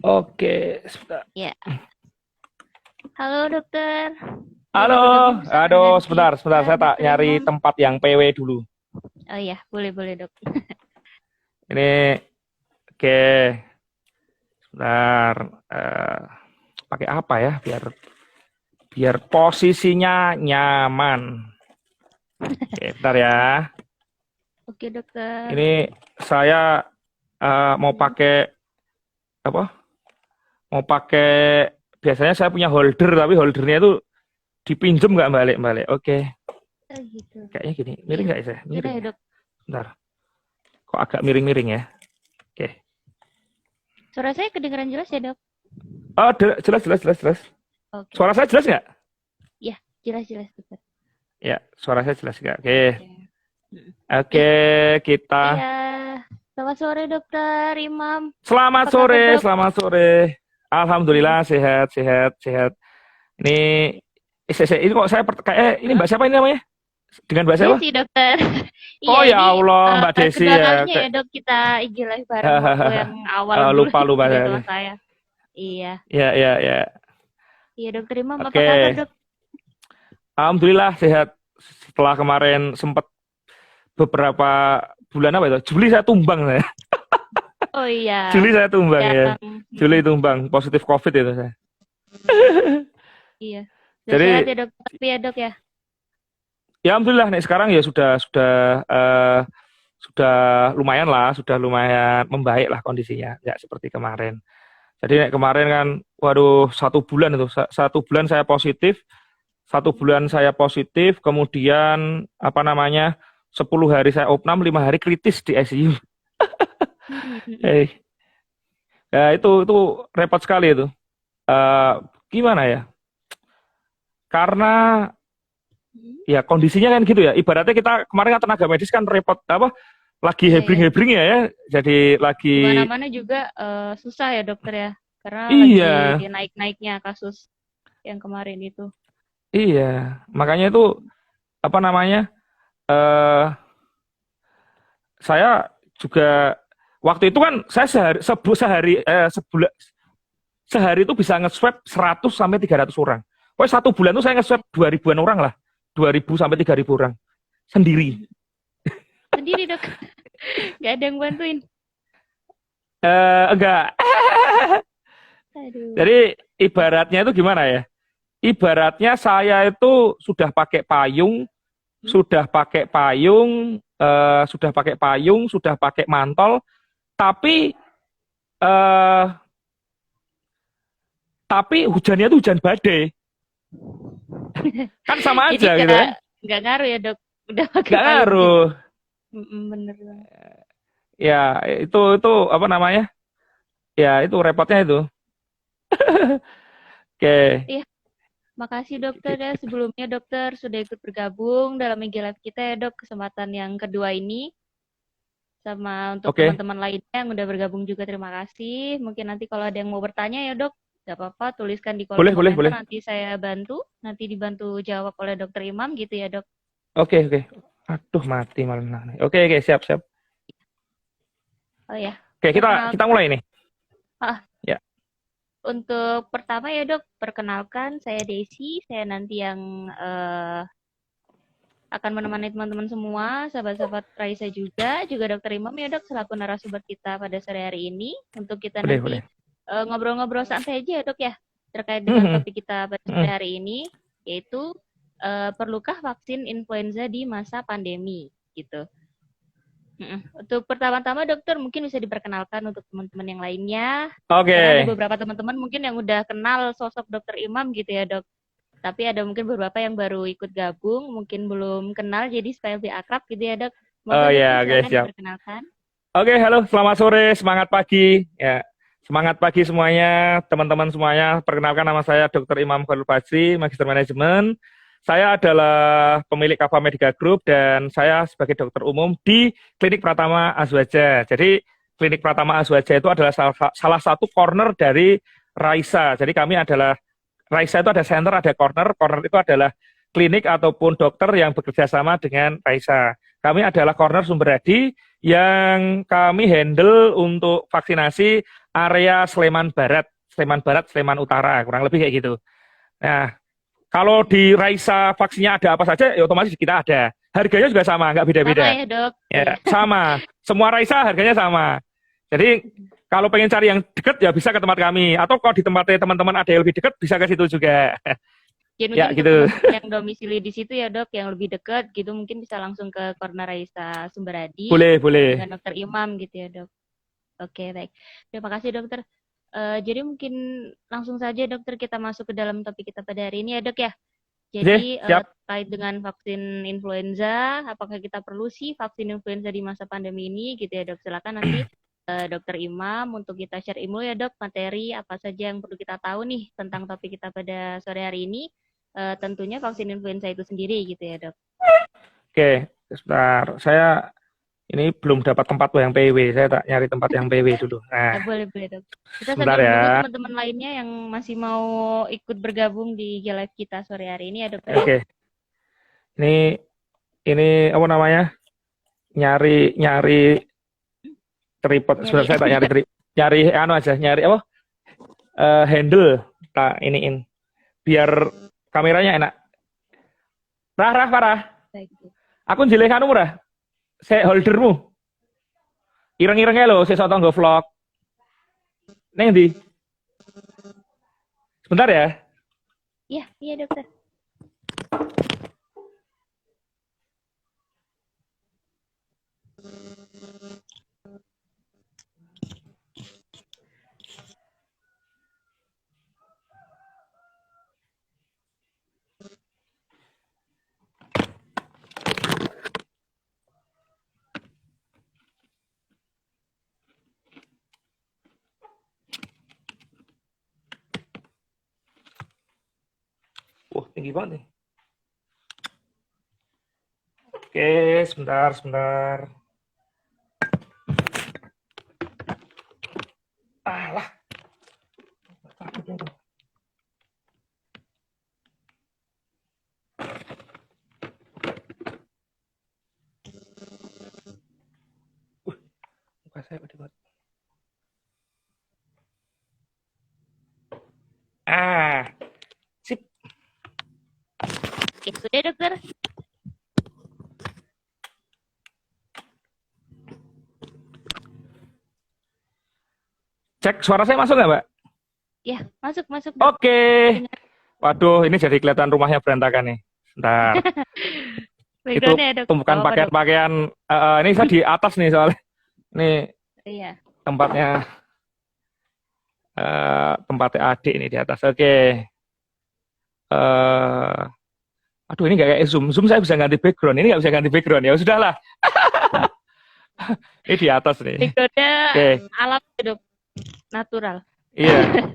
Oke, sebentar. Ya. Halo dokter. Sudah Halo, bergabung bersama aduh, dengan sebentar, kita, saya tak Dokter nyari Imam. tempat yang PW dulu. Oh iya, boleh dok. Ini, oke, sebentar. eh, Pakai apa ya, biar biar posisinya nyaman. Oke, bentar ya. Oke dokter. Ini saya mau pakai apa? Mau pakai, biasanya saya punya holder, tapi holdernya itu dipinjem nggak balik-balik. Oke, Oh gitu. kayaknya gini. Miring Iya. nggak ya saya? Sudah Miring ya ya. dok. Bentar. Kok agak miring-miring ya? Oke. Suara saya kedengaran jelas ya dok? Oh, jelas, jelas, jelas, jelas. Oke. Suara saya jelas nggak? Ya, jelas dokter. Ya, suara saya jelas nggak? Oke. Oke. Oke, kita. Iya. Selamat sore dokter Imam. Selamat Apa kabar sore, dok? selamat sore. Alhamdulillah sehat, sehat, sehat. Ini, ini kok saya kayak ini Mbak siapa ini namanya? Dengan Mbak siapa? Desi dokter. Iya Oh ya ini Allah, Mbak Desi kedua ya. kalinya ya dok kita IG live bareng waktu yang awal dulu Lupa lupa juga saya. sama saya. Iya. Ya ya ya. Iya dokter Imam apa Oke. kabar dok? Alhamdulillah sehat. Setelah kemarin sempat beberapa bulan apa itu? Juli saya tumbang saya. Oh iya, Juli saya tumbang ya. yang Juli tumbang, positif COVID itu saya. iya. Sudah Jadi sehat ya dok, tapi ya dok ya. ya alhamdulillah nih sekarang ya sudah lumayan lah, sudah lumayan membaik lah kondisinya, nggak seperti kemarin. Jadi nek kemarin kan, waduh 1 bulan itu, 1 bulan saya positif, 1 bulan saya positif, kemudian apa namanya 10 hari saya opnam, 5 hari kritis di ICU. Eh, ya itu repot sekali itu. Eh, Gimana ya? Karena ya kondisinya kan gitu ya. Ibaratnya kita kemarin kan tenaga medis kan repot apa? Lagi Iya ya. hebring-hebring ya. Jadi lagi Kemana-mana juga susah ya dokter ya, karena lagi iya, naik-naiknya kasus yang kemarin itu. iya. Makanya itu apa namanya? eh saya juga waktu itu kan saya sehari itu bisa nge-swab 100 sampai 300 orang. Pokoknya 1 bulan itu saya nge-swab 2 ribuan orang lah. 2.000 sampai 3.000 orang sendiri. Sendiri dok, nggak ada yang bantuin. Enggak. Aduh. Jadi ibaratnya itu gimana ya? Ibaratnya saya itu sudah pakai mantol, tapi eh, hujannya itu hujan badai. Kan sama Jadi aja gitu kan? nggak ngaruh ya dok, udah pakai Nggak payung gitu. ngaruh. Bener banget. Ya, itu apa namanya? Ya, itu repotnya itu. Oke. Iya, makasih dokter ya sebelumnya dokter sudah ikut bergabung dalam Media Live kita ya dok, kesempatan yang kedua ini. Sama untuk Oke. teman-teman lainnya yang udah bergabung juga terima kasih. Mungkin nanti kalau ada yang mau bertanya ya dok, nggak apa-apa tuliskan di kolom Boleh, komentar boleh. nanti saya bantu, nanti dibantu jawab oleh dokter Imam gitu ya dok. Oke. Aduh, mati malah. Oke, siap. Oh ya, Oke, kita mulai nih. ah, Ya. untuk pertama ya dok, perkenalkan saya Desi, saya nanti yang akan menemani teman-teman semua, sahabat-sahabat Raisa juga dokter Imam ya dok, selaku narasumber kita pada sore hari ini, untuk kita nanti Boleh. ngobrol-ngobrol santai aja ya dok ya, terkait dengan topik kita pada sore hari ini, yaitu perlukah vaksin influenza di masa pandemi gitu. Untuk pertama-tama dokter mungkin bisa diperkenalkan untuk teman-teman yang lainnya. Oke. Karena ada beberapa teman-teman mungkin yang udah kenal sosok dokter Imam gitu ya dok. Tapi ada mungkin beberapa yang baru ikut gabung, mungkin belum kenal, jadi supaya lebih akrab gitu ya dok. Oh ya, oke, Silakan siap. diperkenalkan. Oke, halo, selamat sore, semangat pagi. Ya, semangat pagi semuanya, teman-teman semuanya. Perkenalkan nama saya Dr. Imam Khalil Fajri, Magister Manajemen. Saya adalah pemilik Kava Medica Group dan saya sebagai dokter umum di Klinik Pratama Azwaja. Jadi Klinik Pratama Azwaja itu adalah salah satu corner dari Raisa. Jadi kami adalah Raisa itu ada center, ada corner. Corner itu adalah klinik ataupun dokter yang bekerja sama dengan Raisa. Kami adalah corner Sumberadi yang kami handle untuk vaksinasi area Sleman Barat, Sleman Utara, kurang lebih kayak gitu. Nah, kalau di Raisa vaksinnya ada apa saja, ya otomatis kita ada. Harganya juga sama, nggak beda-beda. Sama ya, Dok? Ya, sama. Semua Raisa harganya sama. Jadi kalau pengen cari yang dekat ya bisa ke tempat kami. Atau kalau di tempatnya teman-teman ada yang lebih dekat, bisa ke situ juga. Jadi Ya, mungkin gitu. teman-teman yang domisili di situ ya, Dok, yang lebih dekat gitu mungkin bisa langsung ke Corner Raisa Sumberadi Boleh. dengan Dokter Imam gitu ya, Dok. Oke, baik. Terima kasih, Dokter. Jadi mungkin langsung saja, Dokter, kita masuk ke dalam topik kita pada hari ini ya, Dok ya. Jadi Siap. terkait dengan vaksin influenza, apakah kita perlu sih vaksin influenza di masa pandemi ini gitu ya, Dok? Silakan nanti Dokter Imam untuk kita share ilmu ya, Dok, materi apa saja yang perlu kita tahu nih tentang topik kita pada sore hari ini. Tentunya vaksin influenza itu sendiri gitu ya, Dok. Oke, sebentar. Saya ini belum dapat tempat yang PW. Saya tak nyari tempat yang PW dulu. Nah, Boleh, Dok. Kita sebentar sambil ya. menunggu teman-teman lainnya yang masih mau ikut bergabung di live kita sore hari ini ya, Dokter. Oke. Ini apa namanya? Nyari tripod. Sebentar saya tak nyari tripod. Nyari apa? Handle. Tak iniin. Biar kameranya enak. Parah. Aku njilih anu murah. Saya holdermu. Ireng-irengnya lho, saya soto nggo vlog. Neng ndi? Sebentar ya. Iya, Dokter. Wah, tinggi banget nih. Oke, sebentar. Alah. Muka saya pada banget. Sip. Oke, sudah, Dokter. Cek suara saya masuk nggak, Mbak? Ya, masuk. Oke. Waduh, ini jadi kelihatan rumahnya berantakan nih. Bentar. Itu tumpukan pakaian-pakaian. Ini saya di atas nih soalnya. Ini tempatnya adik ini di atas. Oke. Aduh, ini nggak kayak Zoom. Zoom saya bisa ganti background. Ini nggak bisa ganti background. Ya sudahlah. Ini di atas nih. Backgroundnya alam hidup natural. Iya.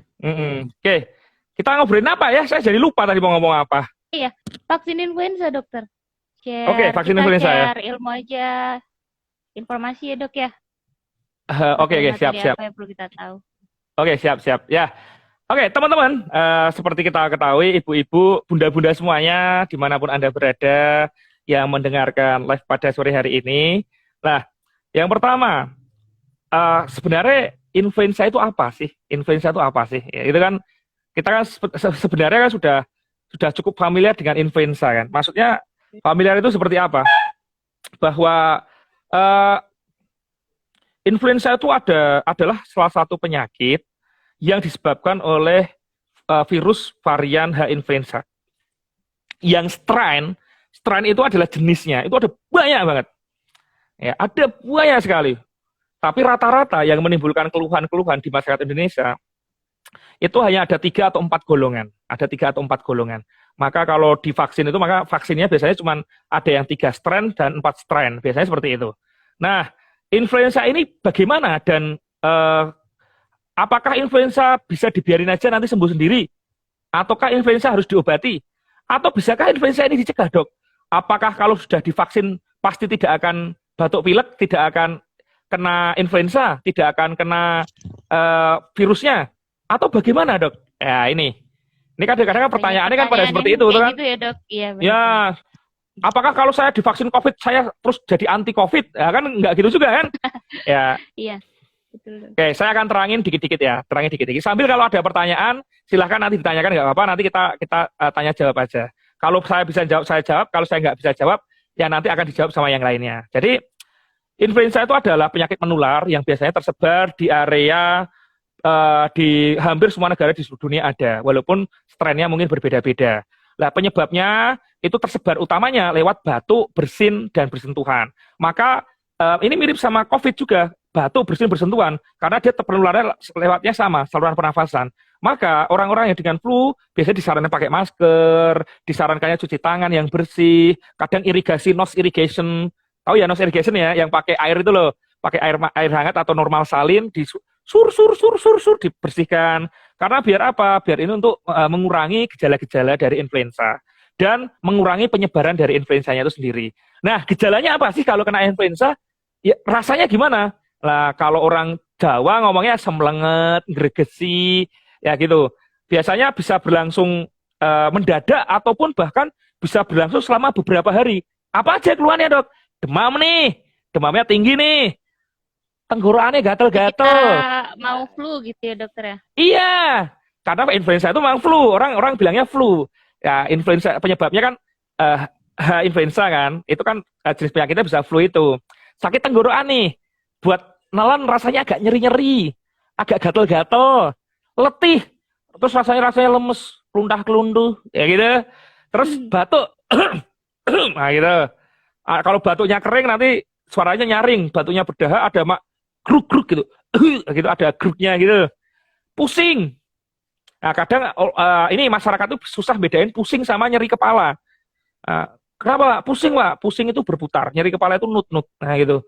Oke. Kita ngobrolin apa ya? Saya jadi lupa tadi mau ngomong apa. Iya, vaksin influenza, Dokter. Oke, vaksin influenza ya. Share ilmu aja, informasi ya, Dok ya. Oke, siap. Apa yang perlu kita tahu? Oke, siap. Ya. Oke, teman-teman, seperti kita ketahui, ibu-ibu, bunda-bunda semuanya, dimanapun Anda berada, yang mendengarkan live pada sore hari ini. Nah, yang pertama, sebenarnya influenza itu apa sih? Ya, itu kan, kita kan sebenarnya kan sudah cukup familiar dengan influenza kan. Maksudnya, familiar itu seperti apa? Bahwa influenza itu adalah salah satu penyakit yang disebabkan oleh virus varian H influenza. Yang strain itu adalah jenisnya, itu ada banyak banget. Ya, ada banyak sekali. Tapi rata-rata yang menimbulkan keluhan-keluhan di masyarakat Indonesia itu hanya ada 3 atau 4 golongan. Maka kalau divaksin itu, maka vaksinnya biasanya cuma ada yang 3 strain dan 4 strain. Biasanya seperti itu. Nah, influenza ini bagaimana dan apakah influenza bisa dibiarin aja nanti sembuh sendiri? Ataukah influenza harus diobati? Atau bisakah influenza ini dicegah, Dok? Apakah kalau sudah divaksin pasti tidak akan batuk pilek, tidak akan kena influenza, tidak akan kena virusnya? Atau bagaimana, Dok? Ya, ini kadang-kadang pertanyaannya kan pada seperti itu, kan? Gitu ya, Dok. Iya, benar. Ya, apakah kalau saya divaksin COVID, saya terus jadi anti COVID? Ya kan nggak gitu juga, kan? Ya. Iya. Betul, Dok. Oke, saya akan terangin dikit-dikit ya, terangin dikit-dikit. Sambil kalau ada pertanyaan, silahkan nanti ditanyakan, nggak apa-apa, nanti kita tanya jawab aja. Kalau saya bisa jawab, saya jawab. Kalau saya nggak bisa jawab, ya nanti akan dijawab sama yang lainnya. Jadi, influenza itu adalah penyakit menular yang biasanya tersebar di area di hampir semua negara di seluruh dunia ada, walaupun strainnya mungkin berbeda-beda. Nah, penyebabnya itu tersebar utamanya lewat batuk, bersin, dan bersentuhan. Maka ini mirip sama COVID juga, batuk, bersin, bersentuhan, karena dia penularannya lewatnya sama, saluran pernafasan. Maka orang-orang yang dengan flu biasanya disarankan pakai masker, disarankannya cuci tangan yang bersih, kadang irigasi, nose irrigation. Tahu ya nose irrigation ya, yang pakai air itu loh, pakai air hangat atau normal salin, sur dibersihkan. Karena biar apa? Biar ini untuk mengurangi gejala-gejala dari influenza dan mengurangi penyebaran dari influenzanya itu sendiri. Nah, gejalanya apa sih kalau kena influenza? Ya, rasanya gimana? Lah, kalau orang Jawa ngomongnya semlenget, gregesi, ya gitu. Biasanya bisa berlangsung mendadak ataupun bahkan bisa berlangsung selama beberapa hari. Apa aja keluhannya, Dok? Demam nih, demamnya tinggi nih, tenggorokannya gatel-gatel. Kita mau flu gitu ya, Dokter ya? Iya, karena influenza itu memang flu. Orang bilangnya flu. Ya, influenza penyebabnya kan influenza kan. Itu kan jenis penyakitnya bisa flu itu. Sakit tenggorokan nih. Buat nelan rasanya agak nyeri-nyeri, agak gatel-gatel, letih. Terus rasanya lemes, keluntah-kelunduh, ya gitu. Terus batuk. Nah, gitu. Kalau batuknya kering nanti suaranya nyaring, batuknya berdahak ada gruk-gruk gitu. Gitu ada gruknya gitu. Pusing. Nah, kadang ini masyarakat tuh susah bedain pusing sama nyeri kepala. Kenapa, Pak? Pusing, Pak. Pusing itu berputar, nyeri kepala itu nut-nut. Nah, gitu.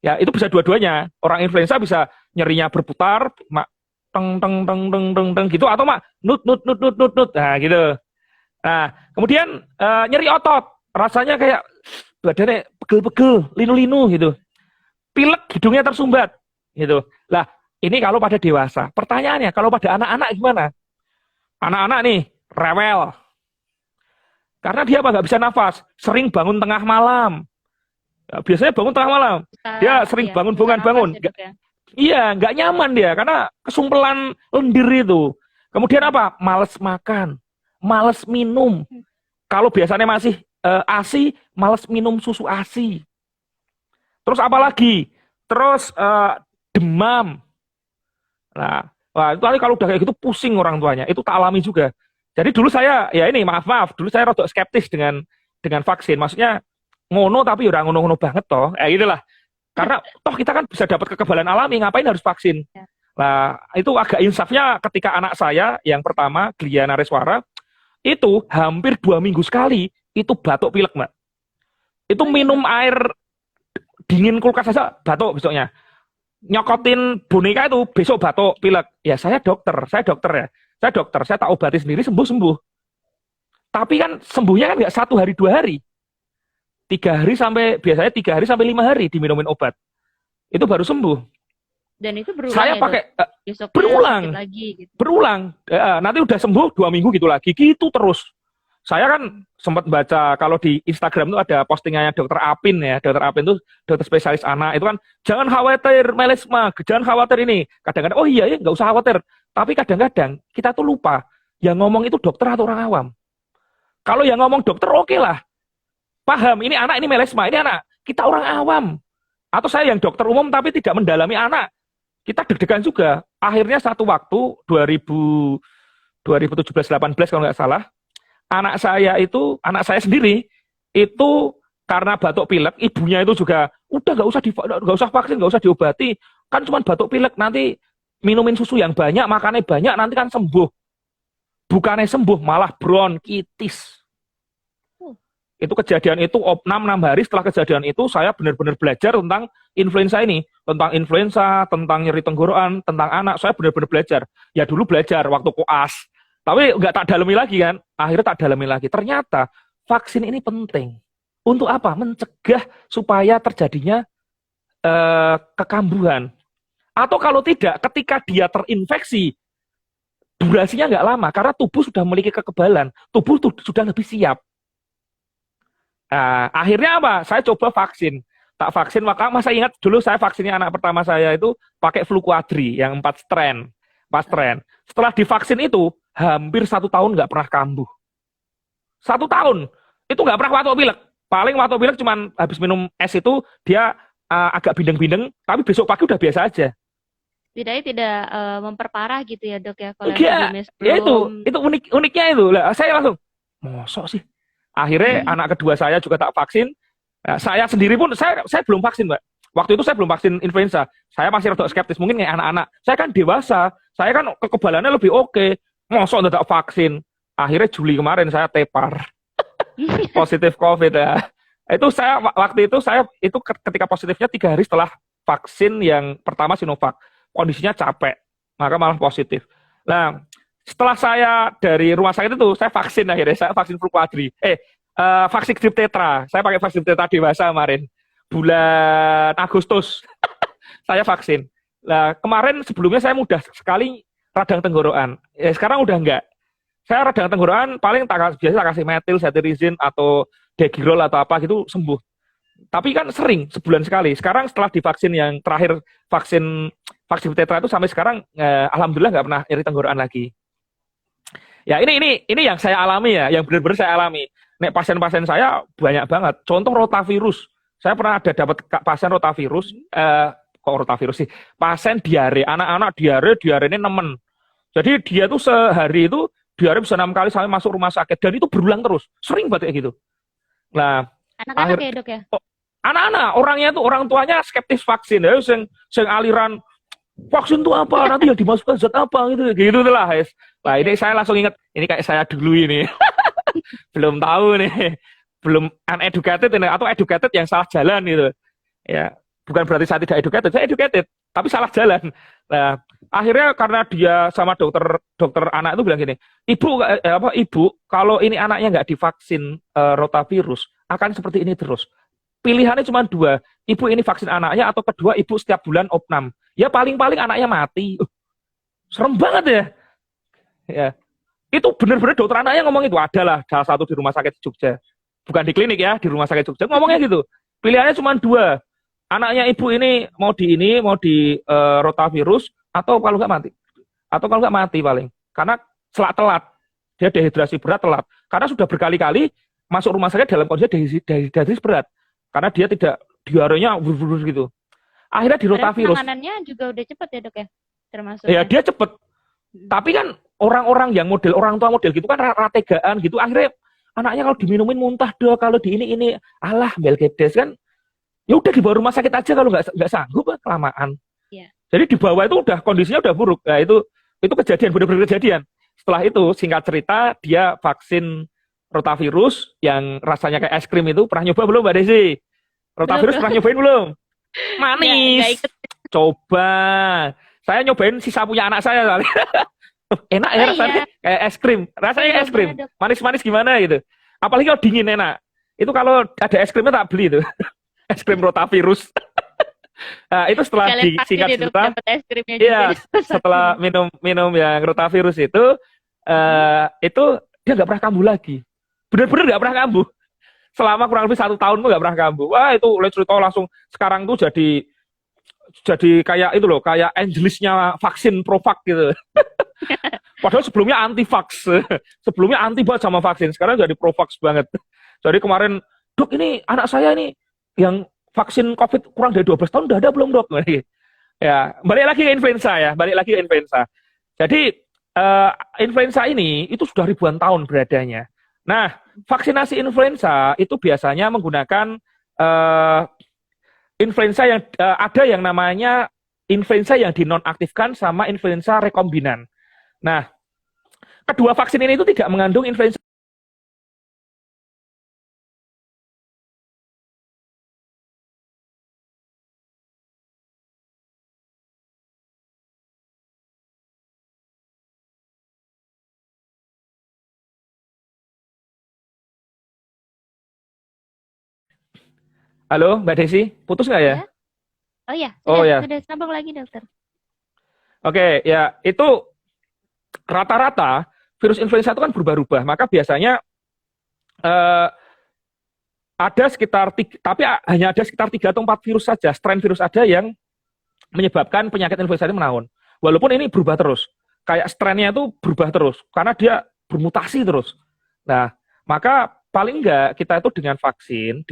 Ya, itu bisa dua-duanya. Orang influenza bisa nyerinya berputar, mak teng teng teng teng teng teng gitu, atau mak nut nut nut nut nut nut. Nah, gitu. Nah, kemudian nyeri otot, rasanya kayak badannya pegel-pegel, linu-linu gitu. Pilek, hidungnya tersumbat gitu. Lah, ini kalau pada dewasa. Pertanyaannya, kalau pada anak-anak gimana? Anak-anak nih, rewel. Karena dia apa? Nggak bisa nafas. Sering bangun tengah malam. Ya, biasanya bangun tengah malam. Dia sering bangun bangun. Iya, nggak nyaman dia. Karena kesumpelan lendir itu. Kemudian apa? Males makan. Males minum. Kalau biasanya masih ASI, males minum susu ASI. Terus apa lagi? Terus demam. Nah, wah, itu kalau udah kayak gitu pusing orang tuanya. Itu tak alami juga. Jadi dulu saya, ya ini maaf, dulu saya rada skeptis dengan vaksin. Maksudnya ngono tapi udah ngono-ngono banget toh. Inilah. Karena toh kita kan bisa dapat kekebalan alami, ngapain harus vaksin? Nah, itu agak insafnya ketika anak saya yang pertama, Glia Nareswara, itu hampir 2 minggu sekali itu batuk pilek, Mbak. Itu minum air dingin kulkas saja batuk besoknya. Nyokotin boneka itu besok batuk pilek. Ya saya dokter ya. Saya tak obati sendiri sembuh. Tapi kan sembuhnya kan nggak 1 hari 2 hari. Biasanya 3 hari sampai 5 hari diminumin obat. Itu baru sembuh. Dan itu berulang. Saya pakai berulang. Nanti udah sembuh 2 minggu gitu lagi, gitu terus. Saya kan sempat baca kalau di Instagram itu ada postingannya Dokter Apin ya. Dokter Apin itu dokter spesialis anak. Itu kan jangan khawatir melasma, jangan khawatir ini. Kadang-kadang oh iya ya nggak usah khawatir. Tapi kadang-kadang kita tuh lupa yang ngomong itu dokter atau orang awam. Kalau yang ngomong dokter oke lah. Paham, ini anak ini melasma, ini anak. Kita orang awam. Atau saya yang dokter umum tapi tidak mendalami anak. Kita deg-degan juga. Akhirnya satu waktu 2017-18 kalau nggak salah, anak saya sendiri itu karena batuk pilek, ibunya itu juga udah nggak usah vaksin, nggak usah diobati, kan cuma batuk pilek, nanti minumin susu yang banyak, makannya banyak, nanti kan sembuh. Bukannya sembuh, malah bronkitis. Itu kejadian itu 6 hari setelah kejadian itu saya benar-benar belajar tentang influenza ini, tentang nyeri tenggorokan, tentang anak. Saya benar-benar belajar. Ya dulu belajar waktu koas, tapi nggak tak dalami lagi kan. Akhirnya tak dalami lagi. Ternyata vaksin ini penting. Untuk apa? Mencegah supaya terjadinya kekambuhan. Atau kalau tidak, ketika dia terinfeksi, durasinya nggak lama karena tubuh sudah memiliki kekebalan. Tubuh sudah lebih siap. Nah, akhirnya apa? Saya coba vaksin. tak vaksin, maka masa ingat dulu saya vaksinnya anak pertama saya itu pakai flu quadri yang 4 strain. Setelah divaksin itu hampir 1 tahun nggak pernah kambuh. 1 tahun itu nggak pernah watuk pilek. Paling watuk pilek cuman habis minum es itu dia agak bindeng-bindeng, tapi besok pagi udah biasa aja. Setidaknya tidak memperparah gitu ya dok ya kalau yang Enggak, sebelumnya ya sebelum. itu uniknya itu. Lah, saya langsung, mosok sih. Akhirnya anak kedua saya juga tak vaksin. Nah, saya sendiri pun saya belum vaksin, Mbak. Waktu itu saya belum vaksin influenza. Saya masih rada skeptis, mungkin kayak anak-anak. Saya kan dewasa, saya kan kekebalannya lebih oke. Mosok udah tak vaksin. Akhirnya Juli kemarin saya tepar positif COVID ya. Itu saya waktu itu ketika positifnya 3 hari setelah vaksin yang pertama Sinovac. Kondisinya capek, maka malah positif. Nah, setelah saya dari rumah sakit itu saya vaksin akhirnya, saya vaksin flu quadri. Vaksin grip tetra. Saya pakai vaksin tetra dewasa kemarin. Bulan Agustus saya vaksin. Nah, kemarin sebelumnya saya mudah sekali radang tenggorokan. Sekarang udah enggak. Saya radang tenggorokan paling biasa kasih metil, cetirizine atau degirol atau apa gitu sembuh. Tapi kan sering sebulan sekali. Sekarang setelah divaksin yang terakhir vaksin tetra itu sampai sekarang alhamdulillah nggak pernah nyeri tenggorokan lagi. Ya ini yang saya alami ya, yang benar-benar saya alami. Nek pasien-pasien saya banyak banget. Contoh rotavirus. Saya pernah ada dapat pasien rotavirus, kok rotavirus sih? Pasien diare, anak-anak diare ini nemen. Jadi dia tuh sehari itu diare bisa 6 kali sampai masuk rumah sakit dan itu berulang terus. Sering banget kayak gitu. Nah, Anak-anak ya dok ya? Anak-anak, orangnya tuh orang tuanya skeptis vaksin ya, sing aliran vaksin itu apa, nanti yang dimasukkan zat apa gitu lah. Nah ini saya langsung ingat, ini kayak saya dulu ini belum tahu nih, belum uneducated ini, atau educated yang salah jalan gitu ya. Bukan berarti saya tidak educated, saya educated tapi salah jalan. Nah akhirnya karena dia sama dokter anak itu bilang gini, ibu kalau ini anaknya nggak divaksin rotavirus akan seperti ini terus. Pilihannya cuma 2, ibu ini vaksin anaknya atau kedua ibu setiap bulan opnam. Ya paling-paling anaknya mati. Serem banget ya. Ya. Itu benar-benar dokter anaknya ngomong itu. Adalah salah satu di rumah sakit Jogja. Bukan di klinik ya, di rumah sakit Jogja. Ngomongnya gitu. Pilihannya cuma 2. Anaknya ibu ini mau di rotavirus atau kalau nggak mati. Atau kalau nggak mati paling. Karena telat. Dia dehidrasi berat telat. Karena sudah berkali-kali masuk rumah sakit dalam kondisi dehidrasi berat. Karena dia tidak diarenya gitu. Akhirnya di rotavirus. Penanganannya juga udah cepet ya dok ya? Termasuk. Ya dia cepet. Tapi kan orang-orang yang orang tua model gitu kan rategaan gitu. Akhirnya anaknya kalau diminumin muntah dok. Kalau di ini alah Melkedes kan. Ya udah dibawa rumah sakit aja kalau nggak sanggup kelamaan. Ya. Jadi di bawah itu udah kondisinya udah buruk. Nah itu kejadian, benar-benar kejadian. Setelah itu singkat cerita dia vaksin rotavirus yang rasanya kayak es krim itu. Pernah nyoba belum Mbak Desi? Rotavirus pernah nyobain belum? Manis. Gak Coba. Saya nyobain sisa punya anak saya kali. Enak ya rasanya, kayak es krim. Rasanya kayak es krim. Manis-manis gimana gitu. Apalagi kalau dingin enak. Itu kalau ada es krimnya tak beli itu. Es krim rotavirus. Nah, itu setelah disingkat cerita. Iya, setelah minum yang rotavirus itu dia nggak pernah kambuh lagi. Bener-bener nggak pernah kambuh. Selama kurang lebih 1 tahun pun nggak pernah kambuh. Wah itu oleh cerita langsung sekarang tuh jadi kayak itu loh, kayak Angelisnya vaksin Provac gitu. Padahal sebelumnya anti-vax. Sebelumnya anti banget sama vaksin. Sekarang jadi Provax banget. Jadi kemarin, dok ini anak saya ini yang vaksin COVID kurang dari 12 tahun udah ada belum dok? Ya, balik lagi ke influenza. Jadi influenza ini itu sudah ribuan tahun beradanya. Nah, vaksinasi influenza itu biasanya menggunakan influenza yang ada yang namanya influenza yang dinonaktifkan sama influenza rekombinan. Nah, kedua vaksin ini itu tidak mengandung influenza. Halo, Mbak Desi, putus nggak ya? Oh iya, sudah sambung lagi dokter. Oke, ya itu rata-rata virus influenza itu kan berubah-ubah, maka biasanya ada sekitar tapi hanya ada sekitar 3 atau 4 virus saja, strain virus ada yang menyebabkan penyakit influenza ini menaun. Walaupun ini berubah terus, kayak strainnya itu berubah terus, karena dia bermutasi terus. Nah, maka paling enggak kita itu dengan vaksin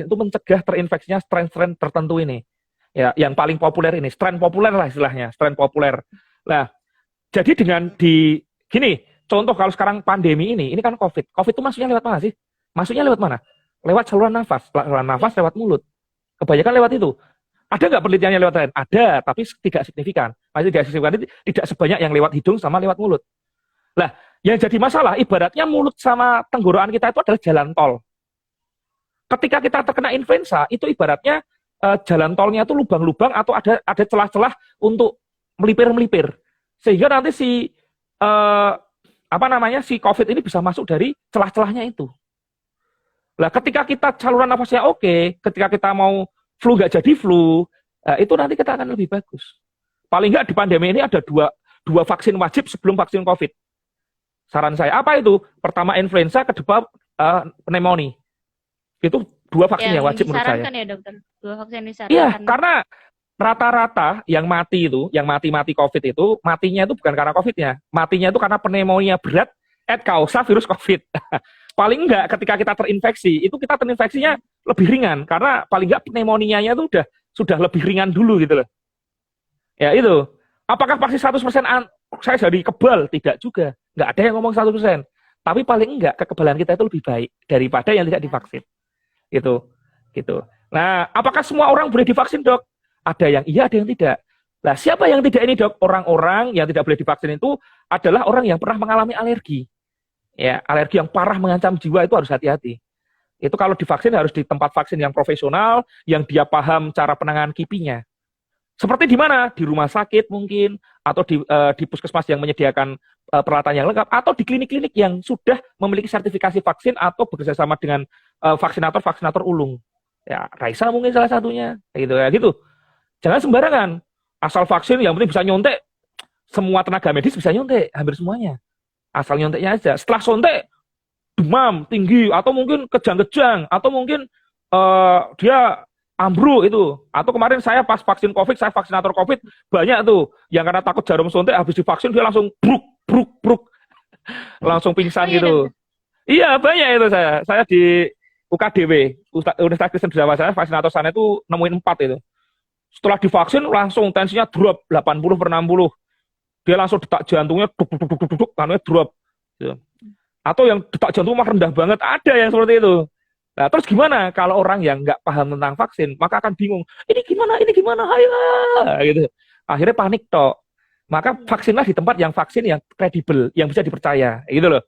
itu mencegah terinfeksinya strain-strain tertentu ini. Ya, yang paling populer ini, strain populer lah istilahnya, strain populer. Nah, jadi dengan gini, contoh kalau sekarang pandemi ini kan COVID. COVID itu masuknya lewat mana sih? Masuknya lewat mana? Lewat saluran nafas lewat mulut. Kebanyakan lewat itu. Ada nggak penelitiannya lewat lain? Ada, tapi tidak signifikan. Masih tidak signifikan, tidak sebanyak yang lewat hidung sama lewat mulut. Lah, yang jadi masalah, ibaratnya mulut sama tenggorokan kita itu adalah jalan tol. Ketika kita terkena influenza, itu ibaratnya jalan tolnya itu lubang-lubang atau ada celah-celah untuk melipir-melipir. Sehingga nanti si COVID ini bisa masuk dari celah-celahnya itu. Lah, ketika kita saluran nafasnya oke, ketika kita mau flu nggak jadi flu, itu nanti kita akan lebih bagus. Paling nggak di pandemi ini ada dua vaksin wajib sebelum vaksin COVID. Saran saya, apa itu? Pertama influenza, kedua pneumonia. Itu 2 vaksin yang wajib menurut saya. Disarankan ya dokter? 2 vaksin disarankan. Iya, karena rata-rata yang mati COVID itu, matinya itu bukan karena COVID-nya. Matinya itu karena pneumonia berat, causa virus COVID. Paling enggak ketika kita terinfeksi, itu kita terinfeksinya lebih ringan. Karena paling enggak pneumonia-nya itu sudah lebih ringan dulu gitu loh. Ya itu. Apakah pasti 100% saya jadi kebal? Tidak juga. Enggak ada yang ngomong 100%. Tapi paling enggak kekebalan kita itu lebih baik daripada yang tidak divaksin. Gitu. Nah, apakah semua orang boleh divaksin, Dok? Ada yang iya, ada yang tidak. Nah, siapa yang tidak ini, Dok? Orang-orang yang tidak boleh divaksin itu adalah orang yang pernah mengalami alergi. Ya, alergi yang parah mengancam jiwa itu harus hati-hati. Itu kalau divaksin harus di tempat vaksin yang profesional, yang dia paham cara penanganan kipinya. Seperti di mana? Di rumah sakit mungkin, atau di puskesmas yang menyediakan peralatan yang lengkap, atau di klinik-klinik yang sudah memiliki sertifikasi vaksin atau bekerjasama dengan vaksinator ulung. Ya, Raisa mungkin salah satunya. Gitu. Jangan sembarangan. Asal vaksin yang penting bisa nyontek. Semua tenaga medis bisa nyontek, hampir semuanya. Asal nyonteknya aja. Setelah sontek, demam tinggi, atau mungkin kejang-kejang, atau mungkin dia ambruk itu. Atau kemarin saya pas vaksin COVID, saya vaksinator COVID, banyak tuh yang karena takut jarum suntik, habis divaksin dia langsung bruk. Langsung pingsan gitu. Iya, banyak itu saya. Saya di UKDW, Universitas Kristen Dharma, saya vaksinator sana itu nemuin 4 itu. Setelah divaksin langsung tensinya drop 80/60. Dia langsung detak jantungnya duk, karena drop. Gitu. Atau yang detak jantung mah rendah banget, ada yang seperti itu. Nah, terus gimana kalau orang yang nggak paham tentang vaksin, maka akan bingung, ini gimana, ayo, gitu. Akhirnya panik tok. Maka vaksinlah di tempat yang vaksin yang kredibel, yang bisa dipercaya, gitu loh.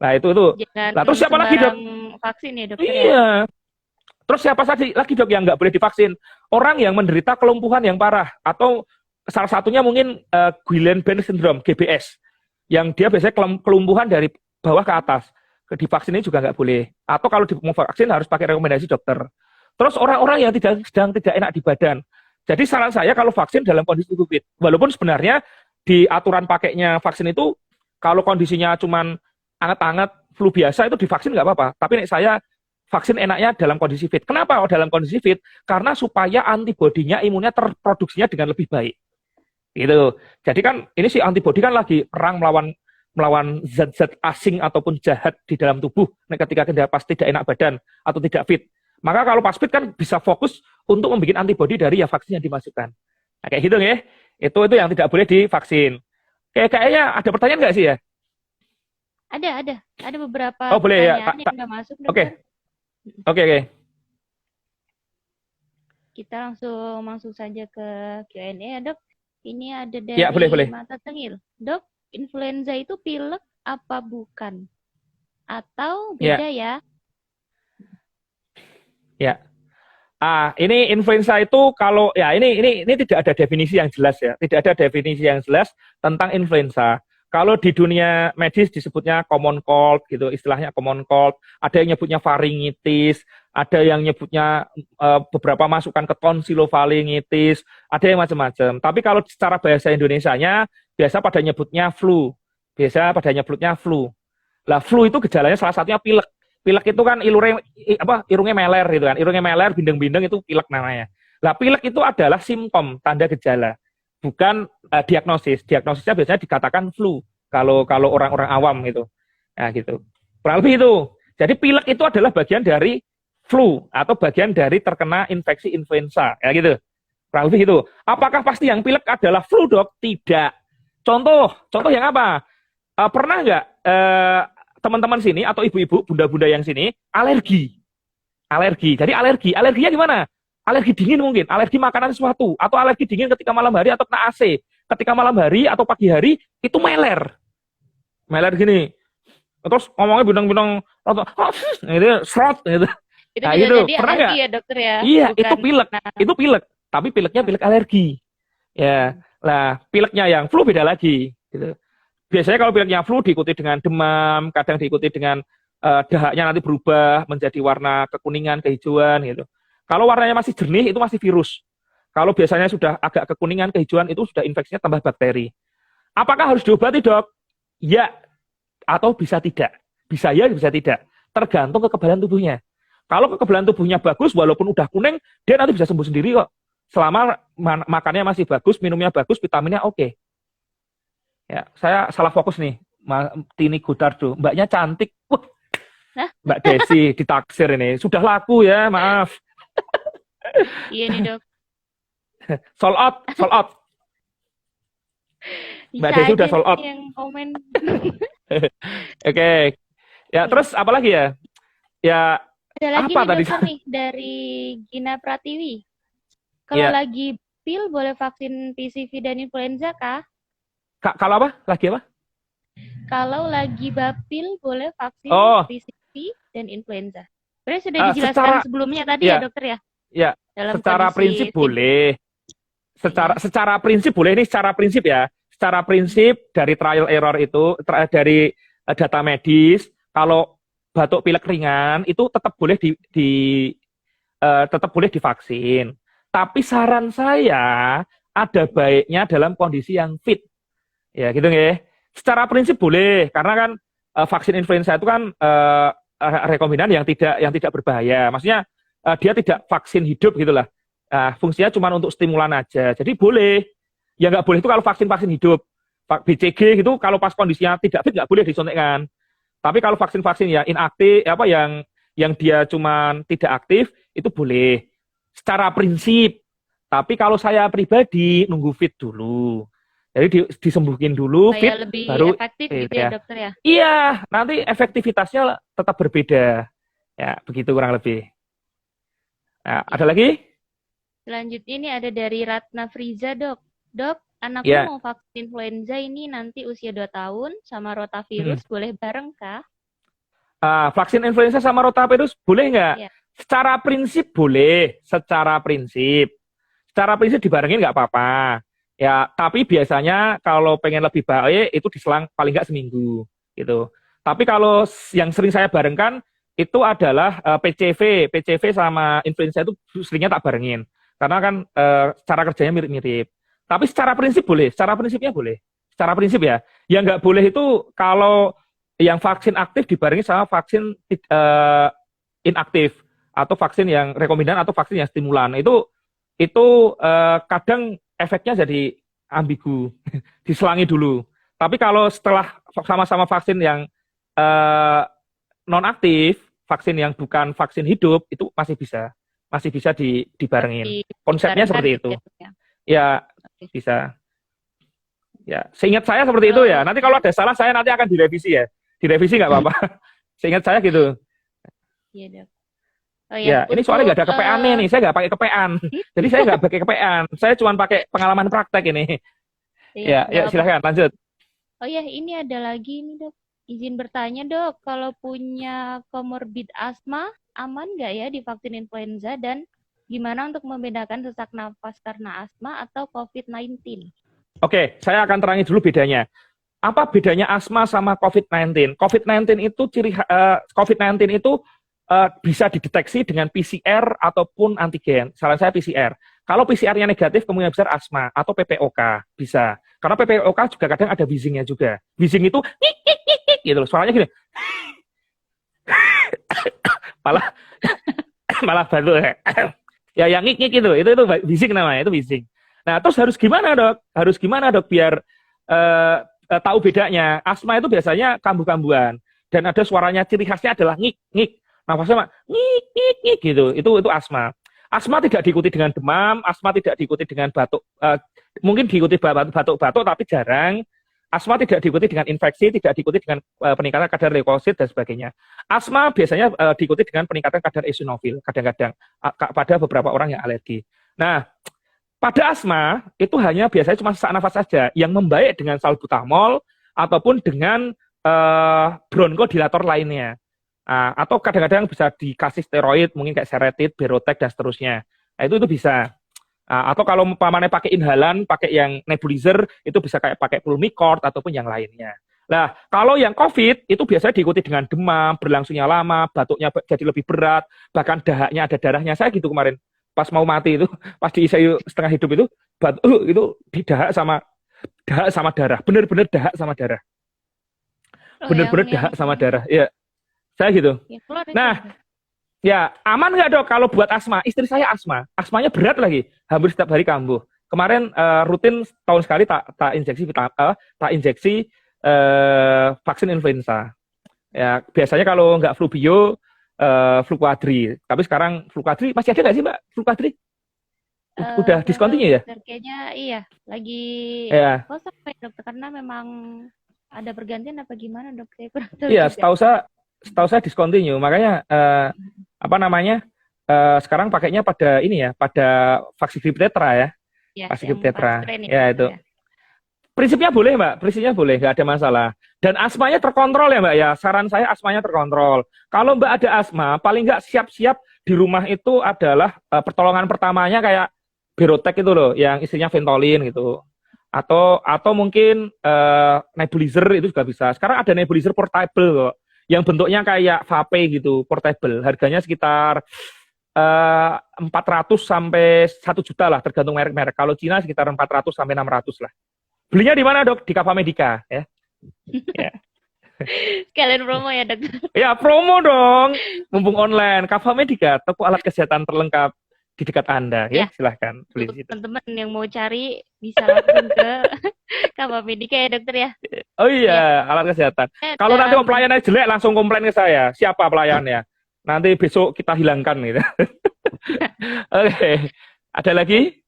Nah, itu. Nah, terus siapa lagi, Dok? Vaksin ya, Dokter? Iya. Terus siapa lagi, Dok, yang nggak boleh divaksin? Orang yang menderita kelumpuhan yang parah, atau salah satunya mungkin Guillain-Barré syndrome, GBS, yang dia biasanya kelumpuhan dari bawah ke atas. Divaksin ini juga nggak boleh. Atau kalau mau vaksin harus pakai rekomendasi dokter. Terus orang-orang yang sedang tidak enak di badan. Jadi saran saya kalau vaksin dalam kondisi COVID, walaupun sebenarnya di aturan pakainya vaksin itu kalau kondisinya cuman anget-anget, flu biasa itu divaksin nggak apa-apa. Tapi saya vaksin enaknya dalam kondisi fit. Kenapa dalam kondisi fit? Karena supaya antibodinya, imunnya terproduksinya dengan lebih baik. Gitu. Jadi kan ini si antibodi kan lagi perang melawan zat-zat asing ataupun jahat di dalam tubuh. Nah, ketika kita pas tidak enak badan atau tidak fit, maka kalau pas fit kan bisa fokus untuk membuat antibodi dari vaksin yang dimasukkan. Nah, kayak gitu ya. Itu yang tidak boleh divaksin. Kayaknya ada pertanyaan nggak sih ya? Ada beberapa boleh, pertanyaan yang udah masuk. Oke. Kita langsung saja ke Q&A ya, Dok. Ini ada dari boleh. Mata Tengil. Dok, influenza itu pilek apa bukan? Atau beda ya? Ya. Ini influenza itu kalau ini tidak ada definisi yang jelas ya. Tidak ada definisi yang jelas tentang influenza. Kalau di dunia medis disebutnya common cold gitu, istilahnya common cold. Ada yang nyebutnya pharyngitis, ada yang nyebutnya beberapa masukan ke tonsilofaringitis, ada yang macam-macam. Tapi kalau secara bahasa Indonesianya biasa pada nyebutnya flu. Lah flu itu gejalanya salah satunya pilek. Pilek itu kan irungnya meler gitu kan. Irungnya meler, bindeng-bindeng itu pilek namanya. Lah pilek itu adalah simptom, tanda gejala, bukan diagnosis. Diagnosisnya biasanya dikatakan flu kalau orang-orang awam gitu. Nah, gitu. Kurang lebih itu. Jadi pilek itu adalah bagian dari flu atau bagian dari terkena infeksi influenza, ya gitu. Kurang lebih itu. Apakah pasti yang pilek adalah flu, Dok? Tidak. Contoh yang apa? Pernah nggak teman-teman sini atau ibu-ibu, bunda-bunda yang sini alergi? Jadi alerginya gimana? Alergi dingin mungkin, alergi makanan sesuatu, atau alergi dingin ketika malam hari atau kena AC. Ketika malam hari atau pagi hari itu meler gini. Terus ngomongnya bidang-bidang gitu, serot gitu. Itu Nah, bisa gitu. jadi Pernah alergi nggak? ya dokter ya? Iya, Bukan itu pilek. karena Itu pilek. Tapi pileknya pilek alergi. Ya, lah pileknya yang flu beda lagi. Gitu. Biasanya kalau pileknya flu diikuti dengan demam, kadang diikuti dengan dahaknya nanti berubah menjadi warna kekuningan, kehijauan gitu. Kalau warnanya masih jernih itu masih virus. Kalau biasanya sudah agak kekuningan, kehijauan itu sudah infeksinya tambah bakteri. Apakah harus diobati, Dok? Ya, atau bisa tidak. Bisa ya, bisa tidak. Tergantung kekebalan tubuhnya. Kalau kekebalan tubuhnya bagus, walaupun udah kuning, dia nanti bisa sembuh sendiri kok. Selama makannya masih bagus, minumnya bagus, vitaminnya oke. Ya, saya salah fokus nih, Tini Godardo. Mbaknya cantik. Wah, Hah? Mbak Desi ditaksir ini. Sudah laku ya, maaf. iya nih dok. Sold out. Mbak Bisa Desi udah aja sold out. nih yang komen. Oke. Ya, terus apa lagi ya? Ya, Ada lagi apa nih tadi? dokter nih dari Gina Pratiwi. Kalau Ya, lagi pil boleh vaksin PCV dan influenza kah? kalau apa? Lagi apa? Kalau lagi bapil boleh vaksin Oh, PCV dan influenza. Sebenarnya sudah dijelaskan secara sebelumnya tadi ya, ya dokter ya? ya, Dalam secara kondisi prinsip boleh. Iya. Secara prinsip boleh, ini secara prinsip ya. Secara prinsip dari trial error itu dari data medis, kalau batuk pilek ringan itu tetap boleh tetap boleh divaksin. Tapi saran saya ada baiknya dalam kondisi yang fit. Ya, gitu nggih. Secara prinsip boleh karena kan vaksin influenza itu kan rekombinan yang tidak berbahaya. Maksudnya dia tidak vaksin hidup gitulah. Fungsinya cuma untuk stimulan aja. Jadi boleh. Ya nggak boleh itu kalau vaksin hidup. BCG gitu kalau pas kondisinya tidak fit nggak boleh disuntikkan. Tapi kalau vaksin-vaksin ya inaktif yang dia cuma tidak aktif itu boleh. Secara prinsip. Tapi kalau saya pribadi nunggu fit dulu. Jadi disembuhin dulu fit supaya lebih baru efektif fit gitu ya ya. dokter ya? Iya, nanti efektivitasnya tetap berbeda. Ya, begitu kurang lebih. Nah, ada lagi? Selanjutnya ini ada dari Ratna Friza dok. Dok, anakku Ya. mau vaksin influenza ini nanti usia 2 tahun sama rotavirus boleh bareng kah? Vaksin influenza sama rotavirus boleh nggak? Ya. Secara prinsip boleh, secara prinsip dibarengin nggak apa-apa. Ya, tapi biasanya kalau pengen lebih baik itu diselang paling nggak seminggu, gitu. Tapi kalau yang sering saya barengkan itu adalah PCV sama influenza itu seringnya tak barengin, karena kan cara kerjanya mirip-mirip. Tapi secara prinsip boleh, secara prinsipnya boleh, secara prinsip ya. Yang nggak boleh itu kalau yang vaksin aktif dibarengi sama vaksin inaktif atau vaksin yang rekombinan atau vaksin yang stimulan itu kadang efeknya jadi ambigu, diselangi dulu. Tapi kalau setelah sama-sama vaksin yang non aktif, vaksin yang bukan vaksin hidup itu masih bisa dibarengin. Konsepnya seperti itu. Ya, bisa. Ya, seingat saya seperti itu ya. Nanti kalau ada salah saya nanti akan direvisi ya. Direvisi nggak apa-apa. Seingat saya gitu. Iya dok. Oh, ya, ini soalnya nggak ada kepean nih, saya nggak pakai kepean. Jadi saya nggak pakai kepean, saya cuma pakai pengalaman praktek ini. Ya, silakan lanjut. Oh ya, ini ada lagi nih dok. Izin bertanya dok, kalau punya komorbid asma, aman nggak ya divaksin influenza dan gimana untuk membedakan sesak nafas karena asma atau COVID-19? Oke, saya akan terangi dulu bedanya. Apa bedanya asma sama COVID-19? COVID-19 itu bisa dideteksi dengan PCR ataupun antigen. Saran saya PCR. Kalau PCR-nya negatif, kemungkinan besar asma atau PPOK bisa. Karena PPOK juga kadang ada wheezing-nya juga. Wheezing itu gitu loh, suaranya gini. malah malah batuk. Ya yang ngik-ngik itu bising namanya, itu bising. Nah, terus harus gimana, Dok? Harus gimana, Dok, biar tahu bedanya? Asma itu biasanya kambuh-kambuhan dan ada suaranya, ciri khasnya adalah ngik-ngik. Nafasnya ngik-ngik gitu. Itu asma. Asma tidak diikuti dengan demam, asma tidak diikuti dengan batuk. Mungkin diikuti batuk-batuk tapi jarang. Asma tidak diikuti dengan infeksi, tidak diikuti dengan peningkatan kadar leukosit dan sebagainya. Asma biasanya diikuti dengan peningkatan kadar eosinofil kadang-kadang pada beberapa orang yang alergi. Nah, pada asma itu hanya biasanya cuma sesak nafas saja yang membaik dengan salbutamol ataupun dengan bronkodilator lainnya. Atau kadang-kadang bisa dikasih steroid, mungkin kayak Seretid, Berotek dan seterusnya. Nah, itu bisa. Atau kalau umpamanya pakai inhalan, pakai yang nebulizer, itu bisa kayak pakai Pulmicort ataupun yang lainnya. Nah, kalau yang COVID itu biasanya diikuti dengan demam, berlangsungnya lama, batuknya jadi lebih berat, bahkan dahaknya ada darahnya. Saya gitu kemarin, pas mau mati itu, pas di ICU setengah hidup itu, batuk itu didahak sama darah, benar-benar dahak sama darah. Benar-benar dahak sama darah. Ya, saya gitu. Nah, ya, aman nggak, Dok, kalau buat asma? Istri saya asma. Asmanya berat lagi. Hampir setiap hari kambuh. Kemarin rutin tahun sekali tak injeksi vaksin influenza. Ya, biasanya kalau nggak flu bio, flu quadri. Tapi sekarang flu quadri masih ada nggak sih, Mbak? Flu quadri? Udah discontinue ya? Kayaknya iya, lagi kosong ya, Dokter, karena memang ada pergantian apa gimana, Dok? Saya kurang tahu. Iya, setahu saya discontinue. Makanya sekarang pakainya pada ini ya, pada Vaxigrip Tetra ya. Vaxigrip Tetra. Ya itu. Ya. Prinsipnya boleh, Mbak. Prinsipnya boleh, nggak ada masalah. Dan asmanya terkontrol ya, Mbak ya. Saran saya asmanya terkontrol. Kalau Mbak ada asma, paling nggak siap-siap di rumah itu adalah pertolongan pertamanya kayak Berotek itu loh, yang isinya Ventolin gitu. Atau mungkin nebulizer itu juga bisa. Sekarang ada nebulizer portable kok, yang bentuknya kayak vape gitu, portable. Harganya sekitar 400 sampai 1 juta lah, tergantung merek-merek. Kalau Cina sekitar 400 sampai 600 lah. Belinya di mana, Dok? Di Kava Medica ya. Ya. Sekalian promo ya, Dok. Ya, promo dong. Mumpung online, Kava Medica, toko alat kesehatan terlengkap di dekat Anda ya. Silahkan beli di situ. Teman-teman yang mau cari bisa langsung ke Kava Medica ya, Dokter ya. Oh iya, alat kesehatan. Kalau nanti pelayannya jelek langsung komplain ke saya. Siapa pelayannya? Nanti besok kita hilangkan gitu. Oke. Ada lagi?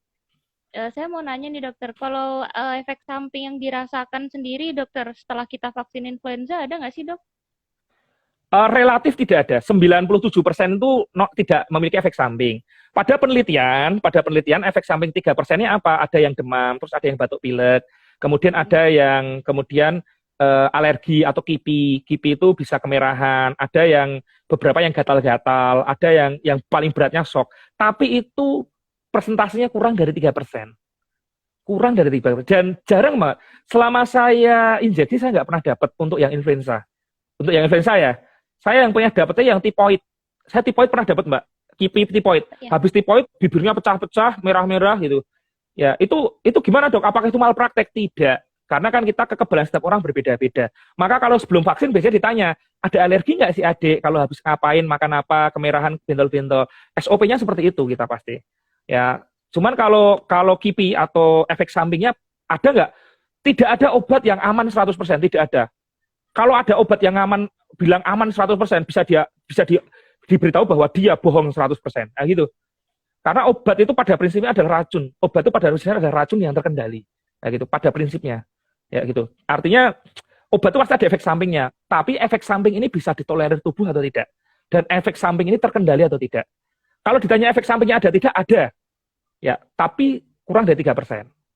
Saya mau nanya nih, Dokter, kalau efek samping yang dirasakan sendiri, Dokter, setelah kita vaksin influenza, ada nggak sih, Dok? Relatif tidak ada. 97% itu tidak memiliki efek samping. Pada penelitian efek samping 3%-nya apa? Ada yang demam, terus ada yang batuk pilek, kemudian ada yang alergi atau kipi. Kipi itu bisa kemerahan, ada yang beberapa yang gatal-gatal, ada yang paling beratnya shock. Tapi itu persentasenya kurang dari 3%. Kurang dari 3%. Dan jarang, Mbak. Selama saya injeksi, saya nggak pernah dapat untuk yang influenza. Untuk yang influenza ya, saya yang punya dapetnya yang tipoid. Saya tipoid pernah dapat, Mbak. Kipi tipoid. Ya. Habis tipoid, bibirnya pecah-pecah, merah-merah gitu. Ya, itu gimana, Dok? Apakah itu malpraktek? Tidak. Karena kan kita kekebalan setiap orang berbeda-beda. Maka kalau sebelum vaksin biasanya ditanya, ada alergi nggak sih adik? Kalau habis ngapain, makan apa, kemerahan, bentol-bentol. SOP-nya seperti itu kita pasti. Ya, cuman kalau kipi atau efek sampingnya ada nggak? Tidak ada obat yang aman 100%, tidak ada. Kalau ada obat yang aman, bilang aman 100%, bisa diberitahu bahwa dia bohong 100%. Nah, gitu. Karena obat itu pada prinsipnya adalah racun. Obat itu pada prinsipnya adalah racun yang terkendali. Nah, gitu, pada prinsipnya. Ya, gitu. Artinya obat itu pasti ada efek sampingnya, tapi efek samping ini bisa ditolerir tubuh atau tidak. Dan efek samping ini terkendali atau tidak. Kalau ditanya efek sampingnya ada tidak, ada. Ya, tapi kurang dari 3%.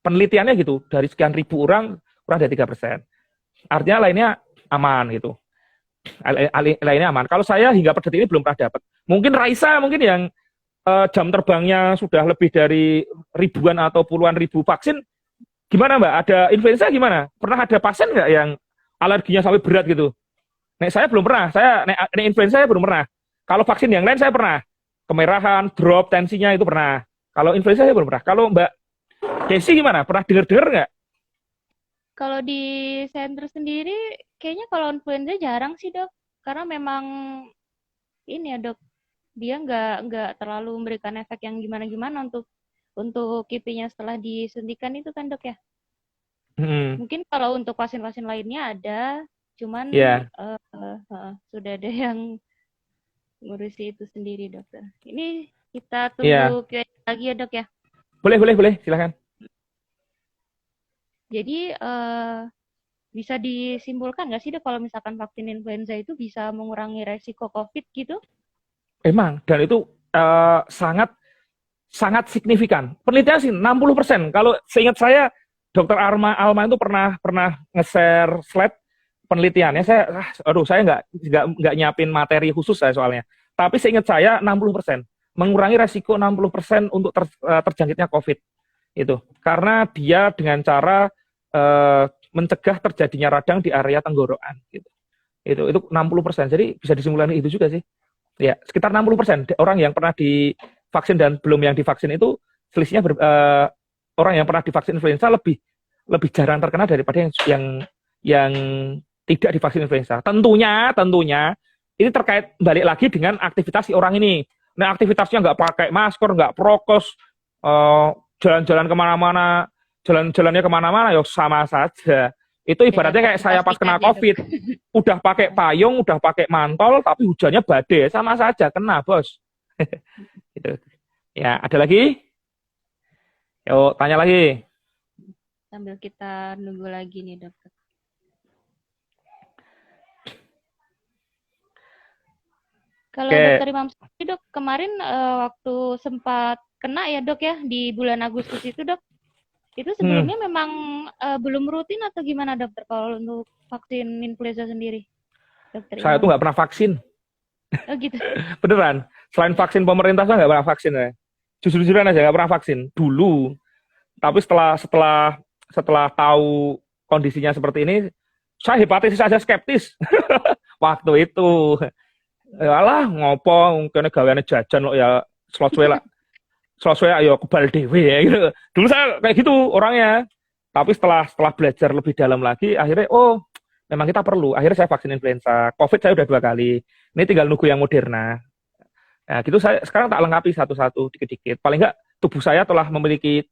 Penelitiannya gitu, dari sekian ribu orang kurang dari 3%. Artinya lainnya aman gitu. Lainnya aman. Kalau saya hingga pada detik ini belum pernah dapat. Mungkin Raisa yang jam terbangnya sudah lebih dari ribuan atau puluhan ribu vaksin. Gimana, Mbak? Ada influenza gimana? Pernah ada pasien nggak yang alerginya sampai berat gitu? Saya belum pernah. Influenza saya belum pernah. Kalau vaksin yang lain saya pernah. Kemerahan, drop, tensinya itu pernah. Kalau influenza saya belum pernah. Kalau Mbak Desi gimana? Pernah dengar nggak? Kalau di center sendiri, kayaknya kalau influenza jarang sih, Dok. Karena memang ini ya, Dok, dia nggak terlalu memberikan efek yang gimana-gimana untuk kipinya setelah disuntikan itu kan dok ya. Hmm, Mungkin kalau untuk pasien-pasien lainnya ada, cuman ya, sudah ada yang ngurusi itu sendiri dokter. Ini kita iya. tunggu Q&A lagi ya dok ya. Boleh, boleh, boleh. Silakan. Jadi bisa disimpulkan nggak sih dok kalau misalkan vaksin influenza itu bisa mengurangi resiko COVID gitu? Emang, dan itu sangat sangat signifikan. Penelitian sih 60%. Kalau seingat saya, Dokter Alma itu pernah pernah nge-share slide penelitiannya. Saya nggak nyiapin materi khusus saya soalnya. Tapi seingat saya 60%. Mengurangi resiko 60% untuk terjangkitnya COVID itu. Karena dia dengan cara mencegah terjadinya radang di area tenggorokan gitu. Itu 60%. Jadi bisa disimpulkan itu juga sih. Ya, sekitar 60% orang yang pernah divaksin dan belum yang divaksin itu selisihnya orang yang pernah divaksin influenza lebih lebih jarang terkena daripada yang tidak divaksin influenza. Tentunya ini terkait balik lagi dengan aktivitas si orang ini. Nah, aktivitasnya nggak pakai masker, nggak prokes, jalan-jalan kemana-mana, jalan-jalannya kemana-mana, ya sama saja. Itu ibaratnya kayak saya pas kena COVID, udah pakai payung, udah pakai mantol, tapi hujannya badai, sama saja kena bos. Gitu. Ya, ada lagi? Yuk, tanya lagi. Sambil kita nunggu lagi nih dokter. Kalau dokter Imam sendiri dok, kemarin waktu sempat kena ya dok ya di bulan Agustus itu dok, itu sebelumnya memang belum rutin atau gimana dokter kalau untuk vaksin influenza sendiri? Dokter Saya tuh nggak pernah vaksin. Oh gitu. Beneran. Selain vaksin pemerintah saya nggak pernah vaksin ya. Jujur-jujuran aja nggak pernah vaksin dulu. Tapi setelah tahu kondisinya seperti ini, saya hepatitis aja skeptis. Waktu itu, alah ngopo, mungkin gaweane jajan lo ya slot lah. Slot ayo kebal dewe ya gitu. Dulu saya kayak gitu orangnya. Tapi setelah belajar lebih dalam lagi, akhirnya memang kita perlu. Akhirnya saya vaksin influenza. COVID saya udah 2 kali. Ini tinggal nunggu yang Moderna. Nah, gitu saya sekarang tak lengkapi satu-satu dikit-dikit. Paling enggak tubuh saya telah memiliki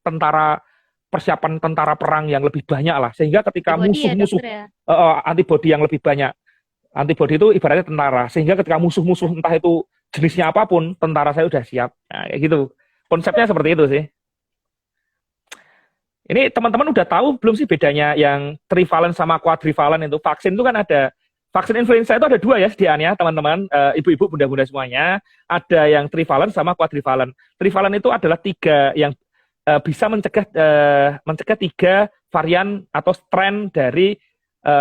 persiapan tentara perang yang lebih banyak lah. Sehingga ketika musuh-musuh antibodi yang lebih banyak. Antibodi itu ibaratnya tentara. Sehingga ketika musuh-musuh entah itu jenisnya apapun, tentara saya udah siap. Nah, kayak gitu. Konsepnya seperti itu sih. Ini teman-teman udah tahu belum sih bedanya yang trivalent sama quadrivalent itu? Vaksin itu kan ada, vaksin influenza itu ada 2 ya sediaannya teman-teman, ibu-ibu, bunda-bunda semuanya. Ada yang trivalent sama quadrivalent. Trivalent itu adalah 3 yang bisa mencegah 3 varian atau strain dari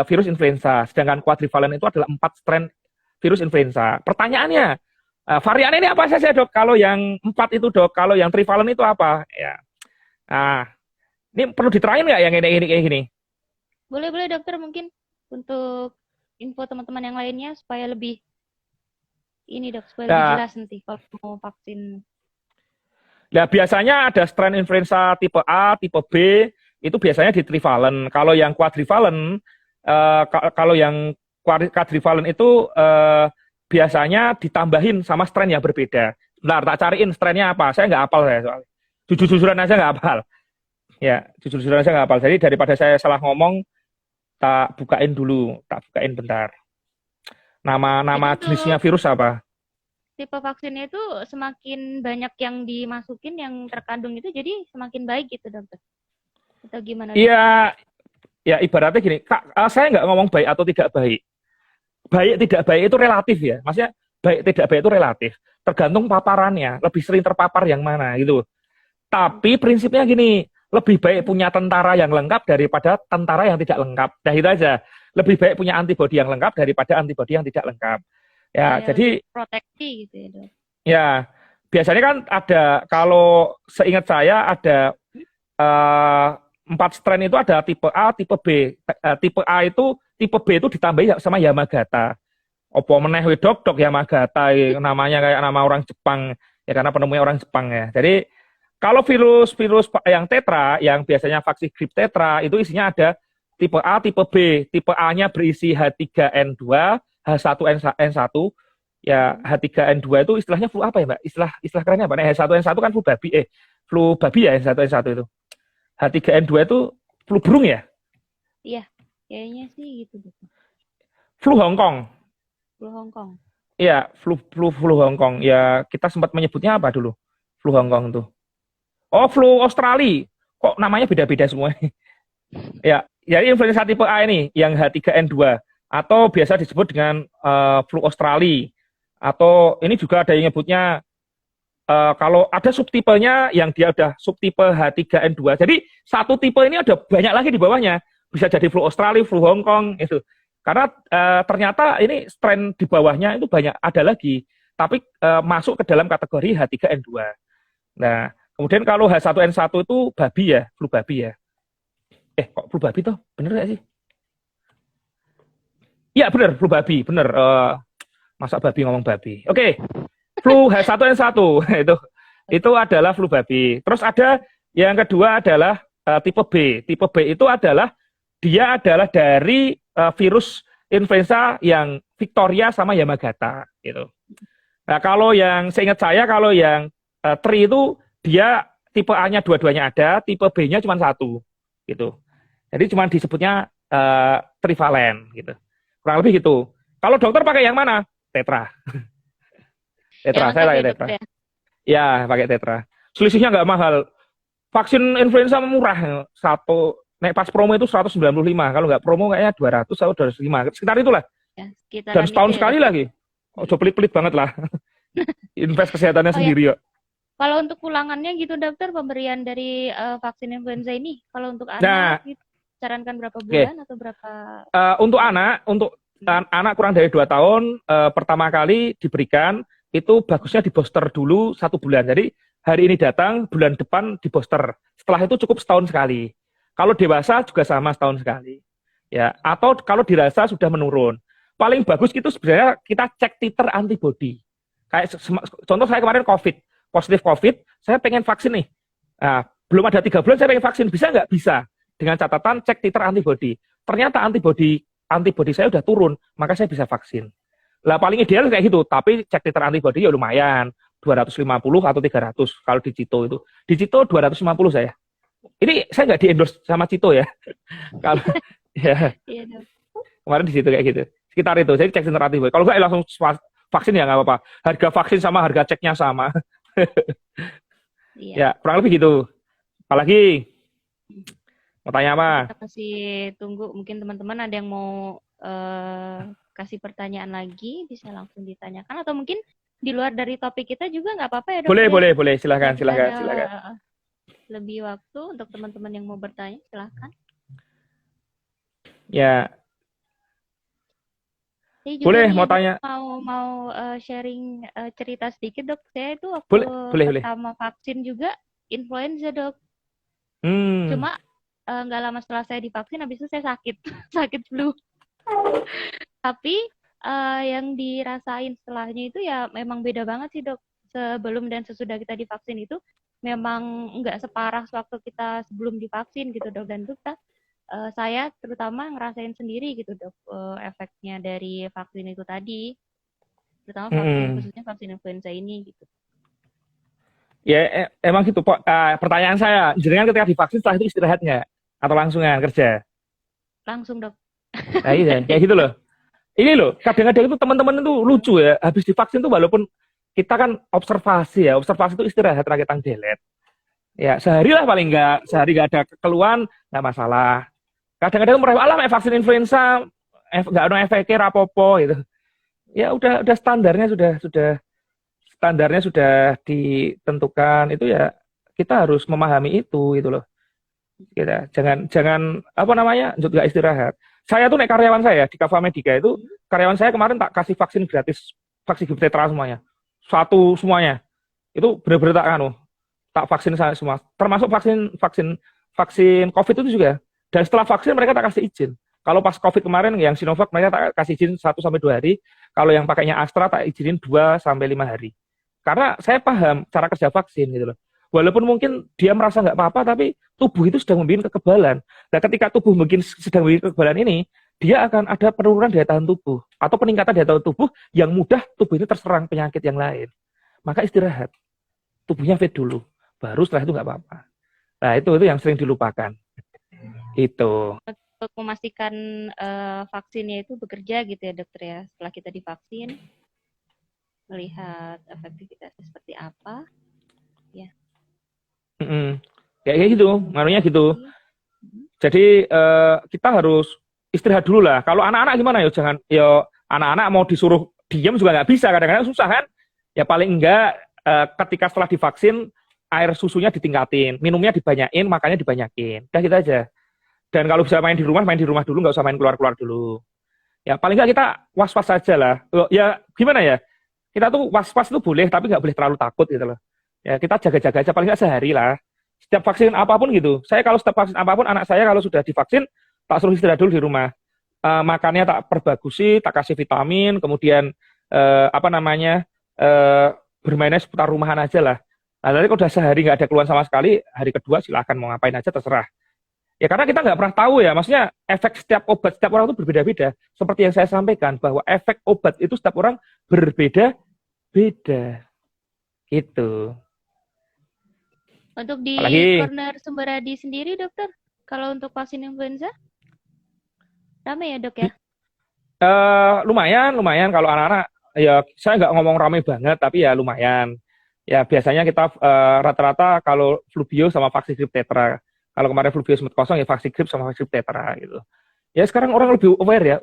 virus influenza. Sedangkan quadrivalent itu adalah 4 strain virus influenza. Pertanyaannya, varian ini apa saja dok? Kalau yang 4 itu dok, kalau yang trivalent itu apa? Ya. Nah, ini perlu diterangin nggak yang ini kayak gini? Boleh dokter mungkin untuk info teman-teman yang lainnya supaya lebih ini dok, supaya lebih jelas nanti kalau mau vaksin. Nah, biasanya ada strain influenza tipe A, tipe B, itu biasanya di trivalent. Kalau yang quadrivalent, quadrivalent itu biasanya ditambahin sama strain yang berbeda. Bentar, tak cariin strainnya apa. Saya nggak hafal saya soalnya. Jujur-jujuran aja nggak hafal. Ya, jujur-jujuran aja nggak hafal. Jadi daripada saya salah ngomong, tak bukain bentar. Nama jenisnya virus apa? Tipe vaksinnya itu semakin banyak yang dimasukin yang terkandung itu jadi semakin baik gitu dokter. Atau gimana? Iya, ya ibaratnya gini, Kak, saya nggak ngomong baik atau tidak baik. Baik tidak baik itu relatif ya. Maksudnya baik tidak baik itu relatif. Tergantung paparannya, lebih sering terpapar yang mana gitu. Tapi prinsipnya gini, lebih baik punya tentara yang lengkap daripada tentara yang tidak lengkap. Nah itu aja. Lebih baik punya antibodi yang lengkap daripada antibodi yang tidak lengkap. Ya, jadi proteksi gitu ya, Dok. Ya, biasanya kan ada, kalau seingat saya ada 4 strain itu ada tipe A, tipe B. Tipe A itu, tipe B itu ditambahi sama Yamagata. Opo meneh dok Yamagata, namanya kayak nama orang Jepang ya karena penemunya orang Jepang ya. Jadi kalau virus yang tetra, yang biasanya vaksin grip tetra itu isinya ada tipe A, tipe B. Tipe A-nya berisi H3N2, H1N1, Ya H3N2 itu istilahnya flu apa ya Mbak? Istilah kerennya apa? Nah, H1N1 kan flu babi ya H1N1 itu. H3N2 itu flu burung ya? Iya, kayaknya sih gitu. Flu Hong Kong. Flu Hong Kong. Iya, flu Hong Kong. Ya, kita sempat menyebutnya apa dulu? Flu Hong Kong itu. Oh, flu Australia. Kok namanya beda-beda semua? Ya, jadi influenza tipe A ini yang H3N2 atau biasa disebut dengan flu Australia. Atau ini juga ada yang nyebutnya kalau ada subtipenya yang dia udah subtipe H3N2. Jadi satu tipe ini ada banyak lagi di bawahnya. Bisa jadi flu Australia, flu Hong Kong itu. Karena ternyata ini strain di bawahnya itu banyak ada lagi, tapi masuk ke dalam kategori H3N2. Nah, kemudian kalau H1N1 itu babi ya, flu babi ya. Kok flu babi tuh? Bener nggak sih? Iya bener, flu babi, bener. Masa babi ngomong babi. Oke, flu H1N1 itu adalah flu babi. Terus ada yang kedua adalah tipe B. Tipe B itu adalah dia adalah dari virus influenza yang Victoria sama Yamagata gitu. Nah, kalau yang seingat saya kalau yang tri itu dia tipe A-nya dua-duanya ada, tipe B-nya cuma satu gitu. Jadi cuma disebutnya trivalen gitu. Kurang lebih gitu. Kalau dokter pakai yang mana? Tetra. Tetra, saya pakai tetra. Ya, pakai tetra. Selisihnya nggak mahal. Vaksin influenza murah. Naik pas promo itu 195. Kalau nggak promo kayaknya 200 atau 205. Sekitar itulah. Ya, dan setahun sekali lagi. Coba pelit-pelit banget lah. Invest kesehatannya sendiri yuk. Kalau untuk pulangannya gitu dokter, pemberian dari vaksin influenza ini, kalau untuk anak gitu, sarankan berapa bulan atau berapa? Untuk anak kurang dari 2 tahun, pertama kali diberikan, itu bagusnya di booster dulu 1 bulan. Jadi hari ini datang, bulan depan di booster. Setelah itu cukup setahun sekali. Kalau dewasa juga sama setahun sekali. Ya, atau kalau dirasa sudah menurun. Paling bagus itu sebenarnya kita cek titer antibody. Kayak contoh saya kemarin positif COVID, saya pengen vaksin nih. Nah, belum ada 3 bulan saya pengen vaksin, bisa nggak? Bisa. Dengan catatan cek titer antibody. Ternyata antibody saya udah turun, maka saya bisa vaksin. Lah paling ideal kayak gitu, tapi cek titer antibody ya lumayan. 250 atau 300 kalau di Cito itu. Di Cito 250 saya. Ini saya nggak di-endorse sama Cito ya. Kalau ya. Kemarin di situ kayak gitu. Sekitar itu. Jadi cek titer antibody. Kalau nggak langsung vaksin ya nggak apa-apa. Harga vaksin sama harga ceknya sama. Ya, kurang lebih gitu. Apalagi mau tanya apa? Kita masih tunggu. Mungkin teman-teman ada yang mau kasih pertanyaan lagi, bisa langsung ditanyakan. Atau mungkin di luar dari topik kita juga nggak apa-apa ya dok? Boleh. Silakan. Lebih waktu untuk teman-teman yang mau bertanya, silakan. Ya. Boleh, mau tanya. Mau sharing cerita sedikit dok. Saya itu waktu pertama vaksin juga influenza dok. Cuma nggak lama setelah saya divaksin, habis itu saya sakit flu. Tapi yang dirasain setelahnya itu ya memang beda banget sih dok. Sebelum dan sesudah kita divaksin itu memang nggak separah waktu kita sebelum divaksin gitu dok. Dan itu saya terutama ngerasain sendiri gitu dok efeknya dari vaksin itu tadi, terutama khususnya vaksin influenza ini gitu. Ya emang gitu. Pertanyaan saya, jenengan ketika divaksin setelah itu istirahat nggak atau langsungan kerja? Langsung dok. Nah iya kayak gitu loh. Ini loh kadang-kadang itu teman-teman itu lucu ya, habis divaksin tuh walaupun kita kan observasi itu istirahat rakitan delet. Ya sehari lah paling nggak, sehari nggak ada keluhan nggak masalah. Kadang-kadang mereka vaksin influenza nggak ada efeknya rapopo gitu. Ya udah standarnya sudah ditentukan, itu ya kita harus memahami itu gitu loh. Kita jangan apa namanya juga istirahat. Saya tuh karyawan saya di Kava Medica itu, karyawan saya kemarin tak kasih vaksin gratis, vaksin tetra semuanya. Satu semuanya. Itu benar-benar tak vaksin saya semua. Termasuk vaksin COVID itu juga. Dan setelah vaksin mereka tak kasih izin. Kalau pas COVID kemarin yang Sinovac mereka tak kasih izin 1-2 hari. Kalau yang pakainya Astra tak izinin 2-5 hari. Karena saya paham cara kerja vaksin gitu loh. Walaupun mungkin dia merasa nggak apa-apa, tapi tubuh itu sedang membuat kekebalan. Nah ketika tubuh mungkin sedang membuat kekebalan ini, dia akan ada penurunan daya tahan tubuh atau peningkatan daya tahan tubuh yang mudah tubuh ini terserang penyakit yang lain. Maka istirahat, tubuhnya fit dulu, baru setelah itu nggak apa-apa. Nah itu yang sering dilupakan. Itu. Untuk memastikan vaksinnya itu bekerja gitu ya dokter ya. Setelah kita divaksin, melihat efektivitasnya seperti apa. Ya. Kayak gitu, ngaruhnya gitu. Jadi kita harus istirahat dulu lah. Kalau anak-anak gimana ya? Jangan, ya anak-anak mau disuruh diam juga nggak bisa. Kadang-kadang susah kan? Ya paling enggak ketika setelah divaksin air susunya ditingkatin, minumnya dibanyakin, makannya dibanyakin. Udah gitu aja. Dan kalau bisa main di rumah dulu, nggak usah main keluar-keluar dulu. Ya paling nggak kita was-was saja lah. Ya gimana ya? Kita tuh was-was itu boleh, tapi nggak boleh terlalu takut gitu loh. Ya kita jaga-jaga aja, paling nggak sehari lah. Setiap vaksin apapun gitu. Saya kalau setiap vaksin apapun, anak saya kalau sudah divaksin, tak suruh istirahat dulu di rumah. Makannya tak perbagusi, tak kasih vitamin, kemudian bermainnya seputar rumahan aja lah. Nah, nanti kalau udah sehari nggak ada keluhan sama sekali, hari kedua silahkan mau ngapain aja terserah. Ya karena kita nggak pernah tahu ya, maksudnya efek setiap obat setiap orang itu berbeda-beda. Seperti yang saya sampaikan bahwa efek obat itu setiap orang berbeda-beda. Gitu. Untuk di Apalagi corner Sumberadi sendiri dokter, kalau untuk vaksin influenza, ramai ya dok ya? lumayan kalau anak-anak ya saya nggak ngomong ramai banget tapi ya lumayan. Ya biasanya kita rata-rata kalau flu bio sama vaksin grip tetra. Kalau kemarin flu bio semut kosong ya vaksin grip sama vaksin grip tetra gitu. Ya sekarang orang lebih aware ya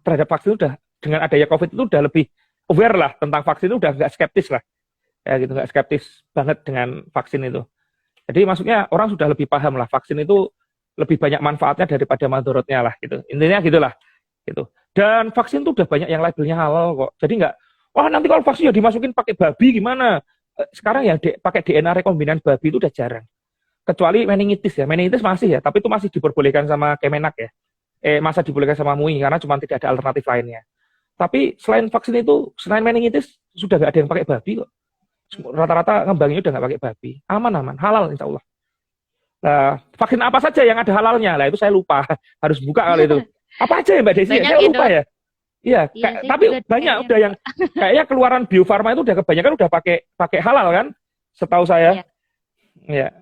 terhadap vaksin udah dengan adanya COVID itu udah lebih aware lah tentang vaksin itu udah nggak skeptis lah. Ya gitu nggak skeptis banget dengan vaksin itu. Jadi maksudnya orang sudah lebih paham lah vaksin itu lebih banyak manfaatnya daripada madorotnya lah gitu. Intinya gitulah gitu. Dan vaksin itu udah banyak yang labelnya halal kok. Jadi nggak, wah nanti kalau vaksin ya dimasukin pakai babi gimana? Sekarang ya pakai DNA rekombinan babi itu udah jarang. Kecuali meningitis ya, meningitis masih ya, tapi itu masih diperbolehkan sama Kemenak ya. Masa dibolehkan sama MUI karena cuma tidak ada alternatif lainnya. Tapi selain vaksin itu, selain meningitis sudah nggak ada yang pakai babi kok. Rata-rata ngembanginnya udah nggak pakai babi. Aman-aman, halal insya Allah. Nah, vaksin apa saja yang ada halalnya? Lah itu saya lupa. Harus buka kali itu. Apa aja ya Mbak Desi? Saya lupa ya. Iya, tapi banyak udah yang kayaknya keluaran Bio Farma itu udah kebanyakan udah pakai halal kan? Setahu saya. Iya.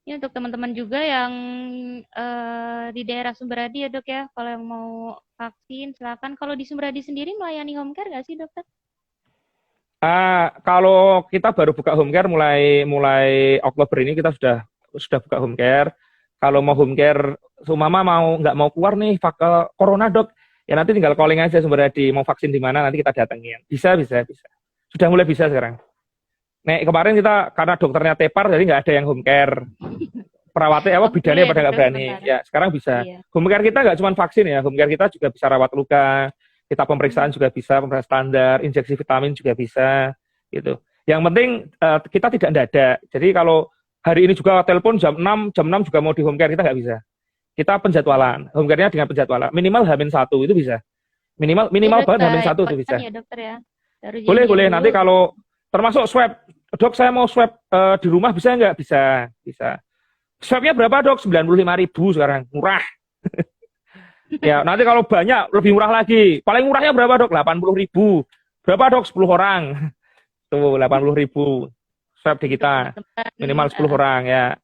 Ini untuk teman-teman juga yang di daerah Sumberadi ya dok ya, kalau yang mau vaksin silakan. Kalau di Sumberadi sendiri melayani home care nggak sih dokter? Kalau kita baru buka home care mulai Oktober ini kita sudah buka home care. Kalau mau home care, sumama nggak mau keluar nih corona dok, ya nanti tinggal calling aja Sumberadi mau vaksin di mana nanti kita datengin. Bisa. Sudah mulai bisa sekarang. Nek kemarin kita karena dokternya tepar jadi nggak ada yang home care. Perawatnya bidannya pada nggak berani. Ya sekarang bisa. Iya. Home care kita nggak cuma vaksin ya, home care kita juga bisa rawat luka. Kita pemeriksaan juga bisa, pemeriksaan standar, injeksi vitamin juga bisa, gitu. Yang penting kita tidak mendadak. Jadi kalau hari ini juga telepon jam 6 juga mau di home care, kita nggak bisa. Kita penjadwalan, home care-nya dengan penjadwalan. Minimal H-1 itu bisa. Minimal banget H-1 itu bisa. Ya, dokter, ya. Boleh. Nanti kalau termasuk swab, dok saya mau swab di rumah bisa nggak? Bisa. Swabnya berapa dok? 95.000 sekarang, murah. Ya, nanti kalau banyak lebih murah lagi. Paling murahnya berapa dok? 80.000. Berapa dok? 10 orang. Tuh 80.000. Swab di kita. Minimal 10 orang ya.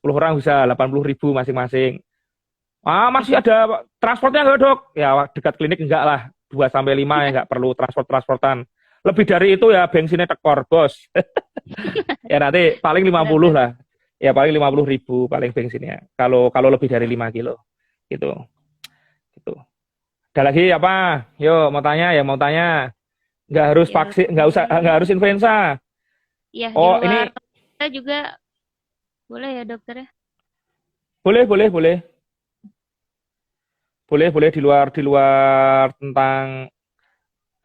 10 orang bisa 80.000 masing-masing. Masih ada transportnya nggak dok? Ya dekat klinik enggak lah. 2-5 ya nggak perlu transportan. Lebih dari itu ya bensinnya tekor bos. Ya nanti paling 50 lah. Ya paling 50.000 paling bensinnya. Kalau lebih dari 5 kilo. Gitu. Ada lagi apa? Yuk mau tanya. Nggak harus vaksin, nggak harus influenza. Iya. Ini kita juga boleh ya dokter ya? Boleh. Boleh di luar tentang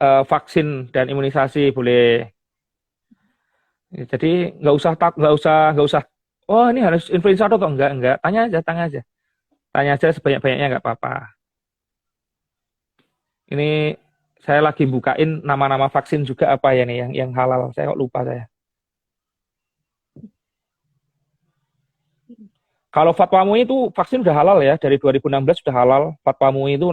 vaksin dan imunisasi boleh. Jadi nggak usah. Oh ini harus influenza atau enggak? Tanya aja sebanyak-banyaknya nggak apa-apa. Ini saya lagi bukain nama-nama vaksin juga apa ya nih yang halal. Saya kok lupa saya. Kalau fatwa MUI itu vaksin udah halal ya, dari 2016 sudah halal. Fatwa MUI itu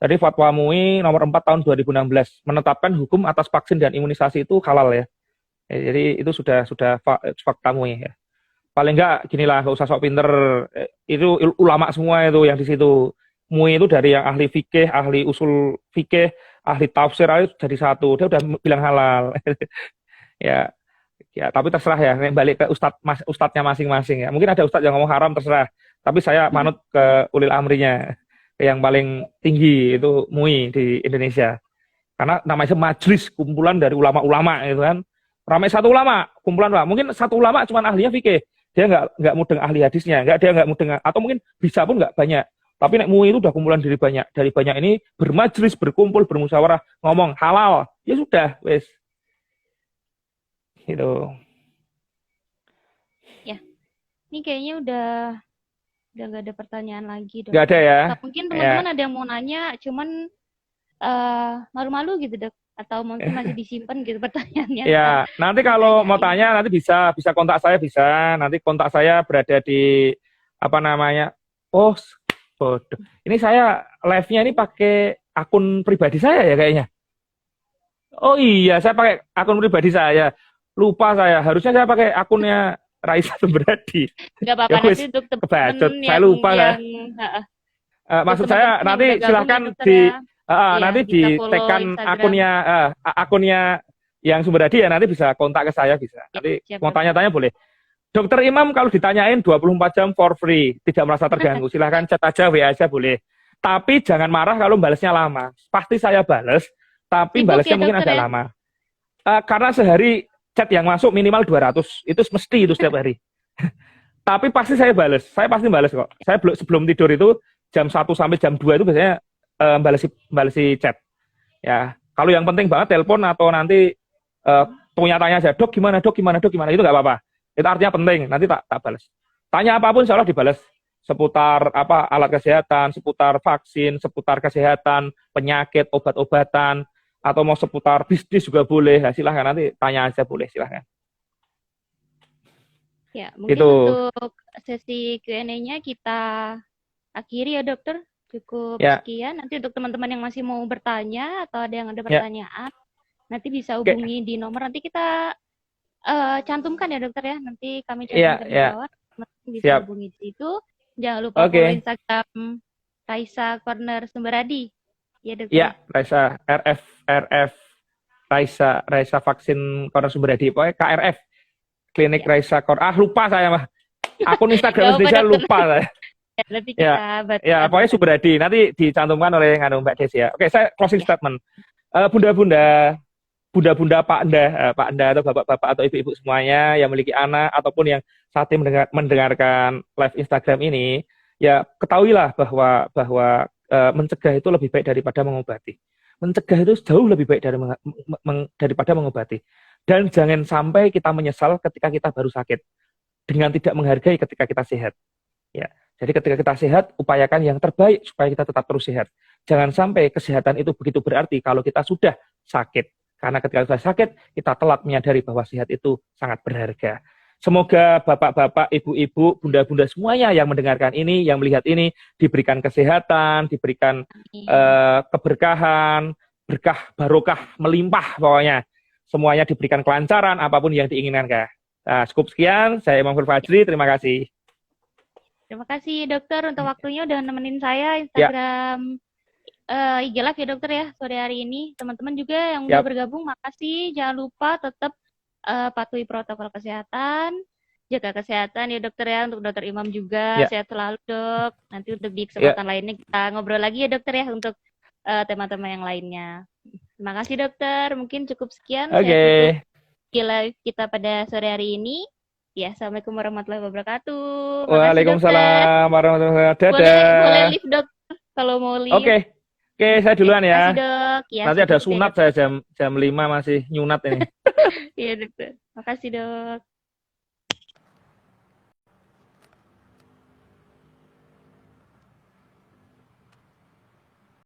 tadi fatwa MUI nomor 4 tahun 2016 menetapkan hukum atas vaksin dan imunisasi itu halal ya. Jadi itu sudah fakta MUI ya. Paling enggak ginilah, nggak usah sok pinter. Itu ulama semua itu yang di situ. MUI itu dari yang ahli fikih, ahli usul fikih, ahli tafsir itu jadi satu. Dia udah bilang halal. Ya, ya, tapi terserah ya, ini balik ke ustadznya masing-masing ya. Mungkin ada ustadz yang ngomong haram, terserah. Tapi saya manut ke ulil amrinya, ke yang paling tinggi itu MUI di Indonesia. Karena namanya majelis, kumpulan dari ulama-ulama gitu kan. Ramai satu ulama, kumpulan ulama. Mungkin satu ulama cuma ahlinya fikih, dia nggak mudeng ahli hadisnya, dia nggak mudeng, atau mungkin bisa pun nggak banyak. Tapi nek MUI itu udah kumpulan dari banyak ini bermajelis, berkumpul, bermusyawarah, ngomong halal, ya sudah, wes. Gitu. Ya, ini kayaknya udah nggak ada pertanyaan lagi, Dok. Nggak ada ya? Mungkin teman-teman ada yang mau nanya, cuman malu-malu gitu, Dok. Atau mungkin masih disimpan gitu pertanyaannya. Ya, nanti kalau mau tanya nanti bisa kontak saya, bisa. Nanti kontak saya berada di apa namanya? Oh, bodoh. Ini saya live-nya ini pakai akun pribadi saya ya kayaknya. Oh iya, saya pakai akun pribadi saya. Lupa saya, harusnya saya pakai akunnya Raisa Sumberadi. Nggak apa-apa, Ya, wis, nanti untuk kebacut. teman-teman Saya lupa ya. Maksud saya teman-teman yang nanti udah gabung silahkan ya, Dokter, di ya. Iya, nanti bisa di follow tagkan Instagram. akunnya yang Sumberadi ya, nanti bisa kontak ke saya, bisa. Nanti Siap, mau Dokter. tanya-tanya boleh. Dokter Imam kalau ditanyain 24 jam for free, tidak merasa terganggu. Silahkan chat aja, WA aja boleh. Tapi jangan marah kalau balasnya lama. Pasti saya balas, tapi Sibuk balasnya ya, mungkin Dokter, agak ya? lama. Karena sehari chat yang masuk minimal 200, itu mesti itu setiap hari. Tapi pasti saya balas, saya pasti balas kok. Saya sebelum tidur itu jam 1 sampai jam 2 itu biasanya balesi chat. Ya, kalau yang penting banget telepon atau nanti tanya aja, dok gimana itu nggak apa-apa. Itu artinya penting, nanti tak balas. Tanya apapun insya Allah dibalas. Seputar apa alat kesehatan, seputar vaksin, seputar kesehatan, penyakit, obat-obatan, atau mau seputar bisnis juga boleh. Nah, silahkan nanti tanya aja boleh, silahkan. Ya, mungkin Gitu. untuk sesi Q&A-nya kita akhiri ya, Dokter. Cukup Ya. sekian. Nanti untuk teman-teman yang masih mau bertanya atau ada yang ada pertanyaan, nanti bisa hubungi di nomor. Nanti kita cantumkan ya, Dokter, ya. Nanti kami cantumkan di bawah. Bisa hubungi di situ. Jangan lupa follow Instagram Raisa Corner Sumberadi. Ya, Dokter. Ya, Raisa RF Raisa Vaksin Corner Sumberadi. Pokoknya KRF. Klinik ya. Raisa Corner. Lupa saya mah. Akun Instagram Indonesia lupa saya. Ya, nanti kita ya, pokoknya Sumberadi. Nanti dicantumkan oleh Mbak Desi ya. Oke, saya closing statement. Bunda-bunda, Pak Anda atau bapak-bapak atau ibu-ibu semuanya yang memiliki anak ataupun yang saat ini mendengarkan live Instagram ini, ya ketahuilah bahwa mencegah itu lebih baik daripada mengobati. Mencegah itu jauh lebih baik daripada mengobati. Dan jangan sampai kita menyesal ketika kita baru sakit dengan tidak menghargai ketika kita sehat. Ya. Jadi ketika kita sehat, upayakan yang terbaik supaya kita tetap terus sehat. Jangan sampai kesehatan itu begitu berarti kalau kita sudah sakit. Karena ketika kita sakit, kita telat menyadari bahwa sehat itu sangat berharga. Semoga bapak-bapak, ibu-ibu, bunda-bunda semuanya yang mendengarkan ini, yang melihat ini, diberikan kesehatan, diberikan keberkahan, berkah, barokah, melimpah pokoknya. Semuanya diberikan kelancaran, apapun yang diinginkan. Nah, cukup sekian, saya Imam Fajri, terima kasih. Terima kasih, Dokter, untuk waktunya udah nemenin saya Instagram IG Live ya, Dokter, ya, sore hari ini. Teman-teman juga yang udah bergabung, makasih. Jangan lupa tetap patuhi protokol kesehatan, jaga kesehatan ya, Dokter, ya. Untuk Dokter Imam juga, sehat selalu, Dok. Nanti untuk di kesempatan lainnya kita ngobrol lagi ya, Dokter, ya, untuk teman-teman yang lainnya. Terima kasih, Dokter. Mungkin cukup sekian. Saya tutup live kita pada sore hari ini. Ya, assalamualaikum warahmatullahi wabarakatuh. Waalaikumsalam warahmatullahi wabarakatuh. Boleh live, Dok, kalau mau live. Oke, saya duluan ya. Makasih, Dok. Ya, nanti ada sunat saya jam 5 masih nyunat ini. Iya, Dokter. Makasih, Dok.